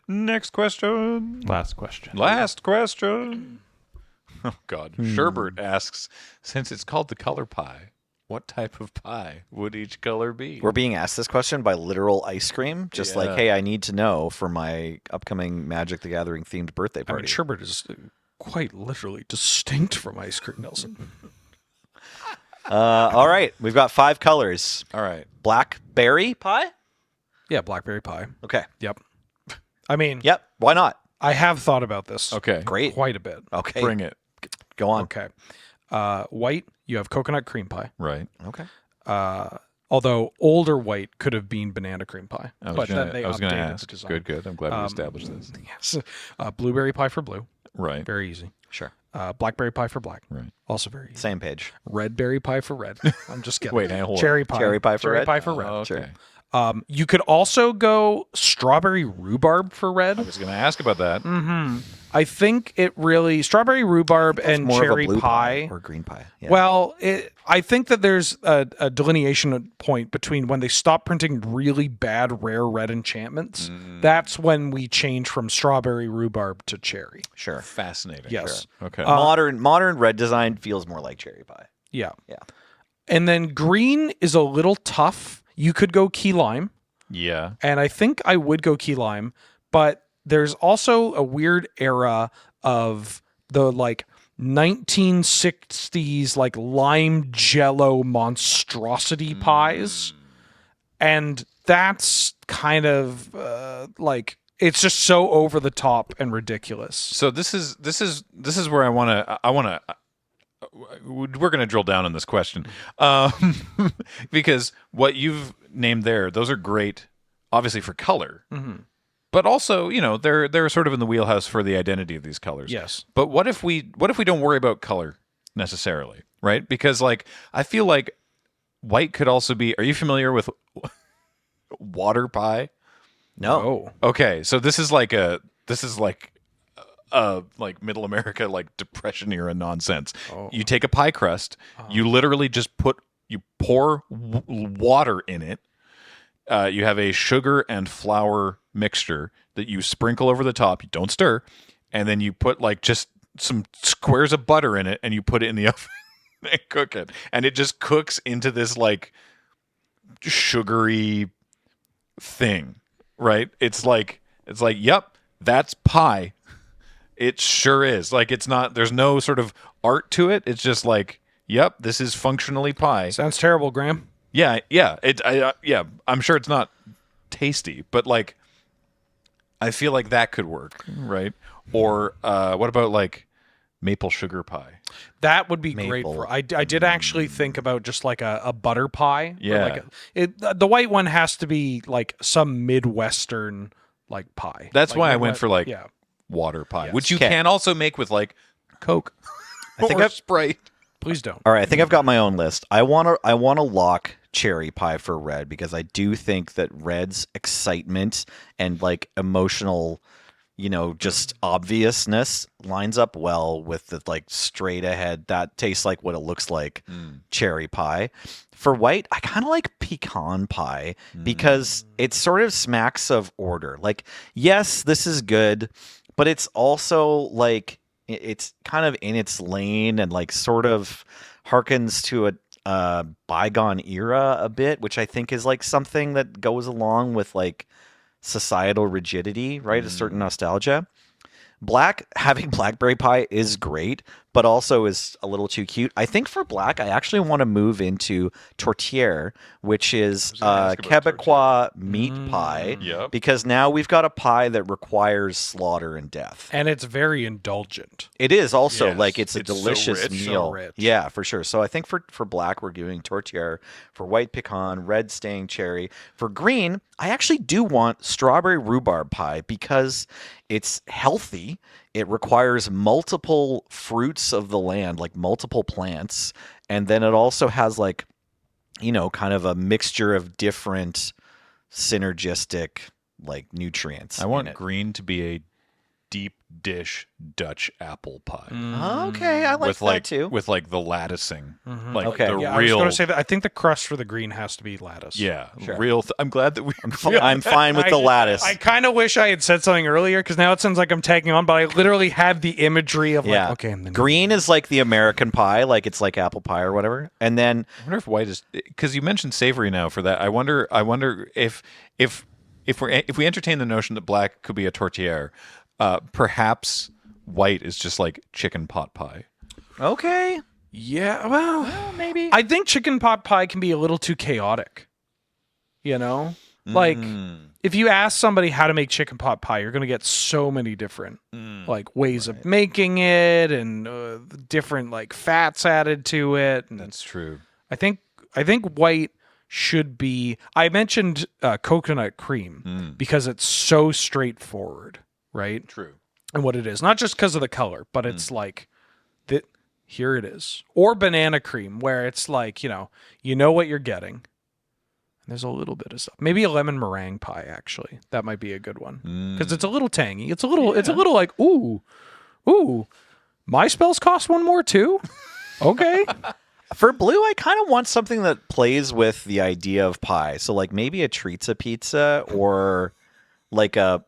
Next question. Last question. Last question. Oh God. Sherbert asks, since it's called the color pie, what type of pie would each color be? We're being asked this question by literal ice cream. Just like, Yeah. hey, I need to know for my upcoming Magic the Gathering themed birthday I party. mean, sherbet is quite literally distinct from ice cream, Nelson. All right. We've got 5 colors. All right. Blackberry pie? Yeah, blackberry pie. Okay. Yep. I mean, Yep. Why not? I have thought about this Okay. Great. quite a bit. Okay. Bring it. Go on. Okay. White, you have coconut cream pie. Right. Okay. Although older white could have been banana cream pie, I was but gonna, then they I was gonna updated ask. the design. Good, good. I'm glad we established this. Yes. Blueberry pie for blue, Right. very easy. Sure. Blackberry pie for black, Right. also very easy. Same page. Red berry pie for red. I'm just kidding. Wait, hold on. Cherry pie. Cherry pie for red? Pie for red. Oh, okay. You could also go strawberry rhubarb for red. I was gonna ask about that. I think it really strawberry rhubarb It's and more cherry of a blue pie. or green pie. Yeah. Well, I think that there's a delineation point between when they stop printing really bad rare red enchantments. That's when we change from strawberry rhubarb to cherry. sure. Fascinating. Yes. Okay. Modern red design feels more like cherry pie. Yeah. Yeah. And then green is a little tough. You could go key lime, Yeah. and I think I would go key lime, but there's also a weird era of the like 1960s like lime jello monstrosity pies. And that's kind of like it's just so over the top and ridiculous. So this is where I want to we're going to drill down on this question, because what you've named there, those are great, obviously for color, but also they're sort of in the wheelhouse for the identity of these colors. Yes. But what if we don't worry about color necessarily, right? Because like I feel like white could also be. Are you familiar with water pie? No. Oh. Okay, so this is like middle America, like Depression era nonsense. You take a pie crust, you literally just pour water in it. You have a sugar and flour mixture that you sprinkle over the top. You don't stir, and then you put like just some squares of butter in it, and you put it in the oven and cook it, and it just cooks into this like sugary thing, right? It's like, yep, that's pie. It sure is. Like there's no sort of art to it. It's just like, yep, this is functionally pie. Sounds terrible, Graham. Yeah. I'm sure it's not tasty, but like, I feel like that could work, right? Or what about like maple sugar pie? That would be great Maple. for. I did actually think about just like a butter pie. or Yeah. Like the white one has to be like some Midwestern like pie. That's Like why I Midwest- went for like yeah. water pie, Yes. which you Okay. can also make with like Coke I think or I've- Sprite. Please don't. All right, I think I've got my own list. I want to lock cherry pie for red because I do think that red's excitement and like emotional, just obviousness lines up well with the like straight ahead that tastes like what it looks like cherry pie. For white, I kind of like pecan pie because it sort of smacks of order. Like, yes, this is good, but it's also like it's kind of in its lane and like sort of harkens to a bygone era a bit, which I think is like something that goes along with like societal rigidity, right? A certain nostalgia. Having blackberry pie is great, but also is a little too cute. I think for black, I actually want to move into tourtière, which is gonna ask about Quebecois meat pie, Yep. because now we've got a pie that requires slaughter and death. And it's very indulgent. It is also Yes, like it's a it's so delicious rich. So meal. rich. Yeah, for sure. So I think for black we're doing tourtière, for white pecan, red staying cherry. For green, I actually do want strawberry rhubarb pie because it's healthy. It requires multiple fruits of the land, like multiple plants, and then it also has like kind of a mixture of different synergistic like nutrients. I in want it. green to be a deep dish Dutch apple pie. Okay, I like with that like too. with like the latticing, like Okay. the Yeah, I was real. going to say that I think the crust for the green has to be lattice. Yeah, Sure. real. I'm glad that we. I'm fine with the lattice. I kind of wish I had said something earlier because now it sounds like I'm tagging on, but I literally had the imagery of Yeah. like, okay, and then Green is like the American pie, like it's like apple pie or whatever. And then I wonder if white is because you mentioned savory now for that. I wonder if we entertain the notion that black could be a tourtière, perhaps white is just like chicken pot pie. okay, Yeah, well, maybe. I think chicken pot pie can be a little too chaotic. Like if you ask somebody how to make chicken pot pie, you're going to get so many different like ways of making it and different like fats added to it. And That's true. I think white should be. I mentioned coconut cream because it's so straightforward, right? True. And what it is, not just because of the color, but it's like that. Here it is, or banana cream, where it's like you know what you're getting. And there's a little bit of stuff. Maybe a lemon meringue pie. Actually, that might be a good one because it's a little tangy. It's a little like ooh. My spells cost one more too. Okay. For blue, I kind of want something that plays with the idea of pie. So like maybe a Trizza pizza or like a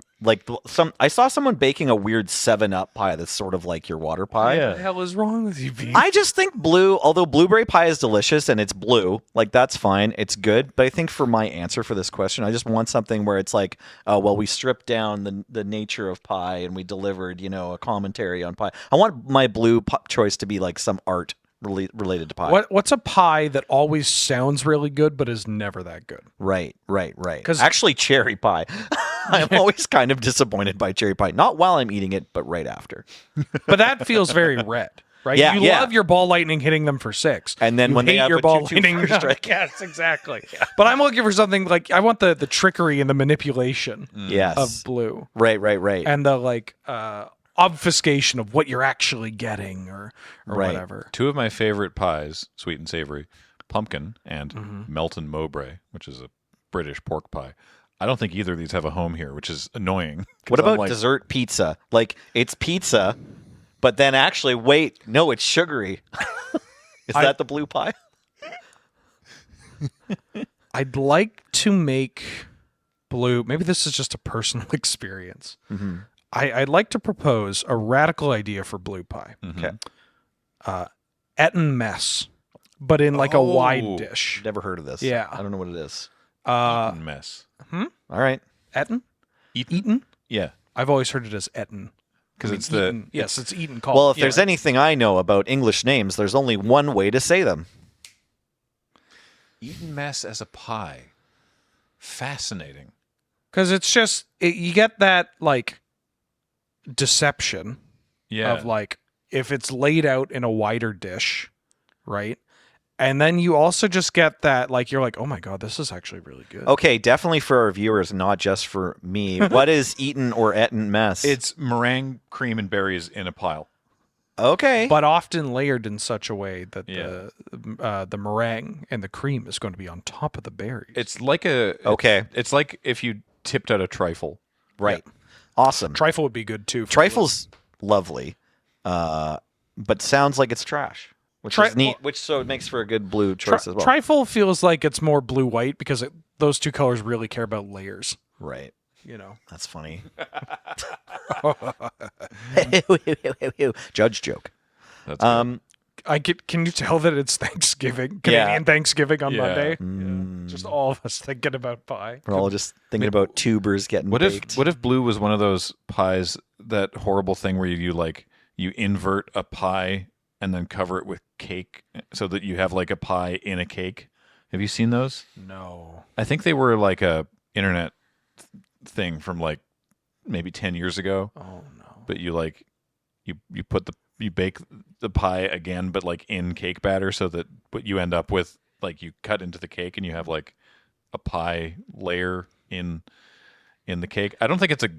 I saw someone baking a weird 7-Up pie that's sort of like your water pie. Yeah. What the hell is wrong with you, Pete? I just think blue, although blueberry pie is delicious and it's blue, like that's fine, it's good. But I think for my answer for this question, I just want something where it's like, oh, well, we stripped down the nature of pie and we delivered, a commentary on pie. I want my blue choice to be like some art related to pie. What's a pie that always sounds really good but is never that good? Right. 'Cause- Actually, cherry pie. I'm always kind of disappointed by cherry pie. Not while I'm eating it, but right after. But that feels very red, right? Yeah, you yeah. love your ball lightning hitting them for 6. And then you when they hate have your a ball 2-2 lightning, first strike. yes, exactly. But I'm looking for something like I want the trickery and the manipulation Yes. of blue Right. and the obfuscation of what you're actually getting or Right. whatever. Two of my favorite pies, sweet and savory, pumpkin and Mm-hmm. Melton Mowbray, which is a British pork pie. I don't think either of these have a home here, which is annoying. 'cause What I'm about like, dessert pizza? Like it's pizza, but then actually, wait, no, it's sugary. Is that the blue pie? I'd like to make blue. Maybe this is just a personal experience. Mm-hmm. I'd like to propose a radical idea for blue pie. Okay. Eton mess, but in like a wide Oh. dish. Never heard of this. Yeah. I don't know what it is. Eton mess. All right. Eton? Eton? Eton? Yeah, I've always heard it as Eton. because I mean, it's the Eton. Yes, it's Eton called. Well, if yeah. there's anything I know about English names, there's only one way to say them. Eton mess as a pie. Fascinating. Because it's just you get that like deception Yeah. of like if it's laid out in a wider dish, right? And then you also just get that like you're like, oh my god, this is actually really good. Okay, definitely for our viewers, not just for me. What is Eton or Eton mess? It's meringue, cream, and berries in a pile. okay. But often layered in such a way that Yeah. the meringue and the cream is going to be on top of the berries. It's like Okay. It's like if you tipped out a trifle. right. Awesome. Trifle would be good too. for Trifle's lovely, but sounds like it's trash, which Tri- is neat. So it makes for a good blue choice as well. Trifle feels like it's more blue white because those two colors really care about layers. Right. You know, That's funny. Judge joke. That's good. Can you tell that it's Thanksgiving, Yeah. Canadian Thanksgiving on Yeah. Monday? Mm. Just all of us thinking about pie. We're all just thinking about tubers getting What baked. if blue was one of those pies, that horrible thing where you invert a pie and then cover it with cake so that you have like a pie in a cake? Have you seen those? No. I think they were like a internet thing from like maybe 10 years ago, Oh no. but you bake the pie again but like in cake batter, so that what you end up with, like, you cut into the cake and you have like a pie layer in the cake. I don't think it's a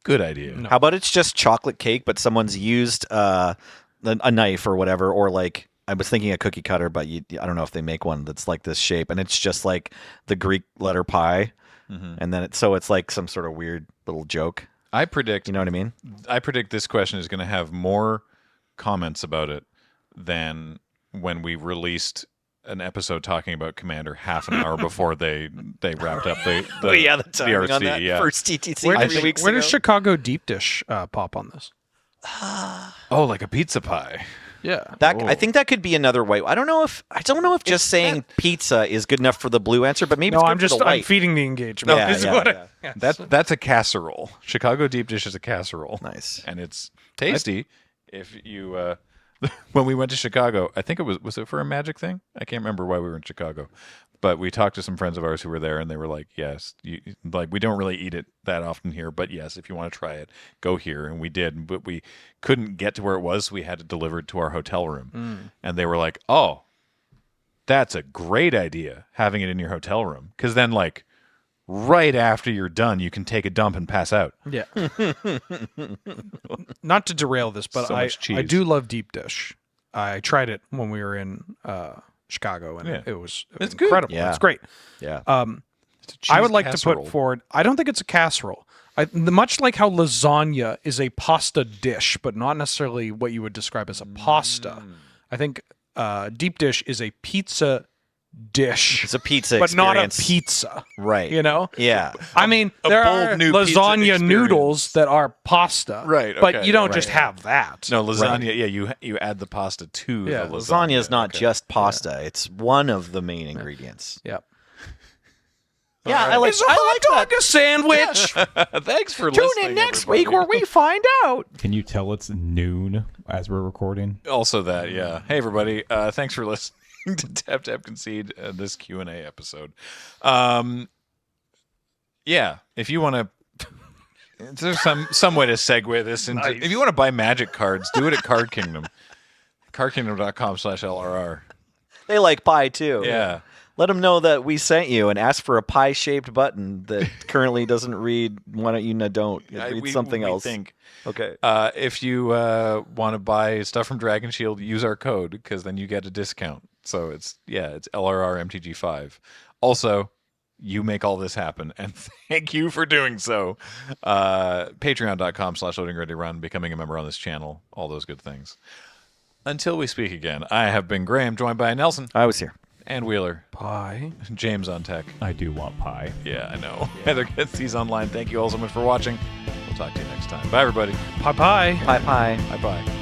good idea. No. How about it's just chocolate cake, but someone's used a knife or whatever, or like I was thinking a cookie cutter, but I don't know if they make one that's like this shape, and it's just like the Greek letter pi, and then it's like some sort of weird little joke. I predict You know what I mean? this question is going to have more comments about it than when we released an episode talking about Commander half an hour before they wrapped up the timing RC, on that yeah. first TTC Where, 3 weeks where ago. does Chicago deep dish pop on this? Oh, like a pizza pie. Yeah. I think that could be another way. I don't know if just saying pizza is good enough for the blue answer, but maybe No, it's good for the I'm white. feeding the engagement. Yeah, Is yeah, what yeah. Yes. That's a casserole. Chicago deep dish is a casserole. Nice. And it's tasty. If you when we went to Chicago, I think was it for a magic thing? I can't remember why we were in Chicago. But we talked to some friends of ours who were there, and they were like, yes, we don't really eat it that often here, but yes, if you want to try it, go here. And we did, but we couldn't get to where it was, so we had it delivered to our hotel room. And they were like, oh, that's a great idea, having it in your hotel room. Because then, like, right after you're done, you can take a dump and pass out. Yeah. Not to derail this, but So much cheese. I do love deep dish. I tried it when we were in Chicago, and Yeah. it was It's good. incredible. Yeah. It's great. Yeah. It's a I would cheese like to casserole. put forward. I don't think it's a casserole. Much like how lasagna is a pasta dish, but not necessarily what you would describe as a pasta. I think deep dish is a pizza dish. It's a pizza but not a experience. pizza. Right. You know? Yeah. I mean, a there bold are new pizza lasagna experience. noodles that are pasta. Right, But okay, you don't right, just have that. No, lasagna. Yeah, you add the pasta to Yeah. the lasagna. Lasagna is not Okay. just pasta. It's one of the main ingredients. Yep. Yeah, I like Is a hot dog a sandwich? Thanks for listening. everybody. we find out. Can you tell it's noon as we're recording? Also that, yeah. Hey, everybody. Thanks for listening to TapTapConcede, this Q&A episode. Yeah, if you want to... There's some way to segue this into... Nice. If you want to buy Magic cards, do it at Card Kingdom. CardKingdom.com/LRR. They like pie too. Yeah. Let them know that we sent you and ask for a pie-shaped button that currently doesn't read. Why don't you don't? It reads something else. Think. Okay. If you want to buy stuff from Dragon Shield, use our code because then you get a discount. So it's LRRMTG5. Also, you make all this happen, and thank you for doing so. Patreon.com/LoadingReadyRun, becoming a member on this channel, all those good things. Until we speak again, I have been Graham, joined by Nelson I was here. and Wheeler. Pie. James on tech. I do want pie. Yeah, I know. Heather gets these online. Thank you all so much for watching. We'll talk to you next time. Bye, everybody. Pie. Pie. Bye-bye.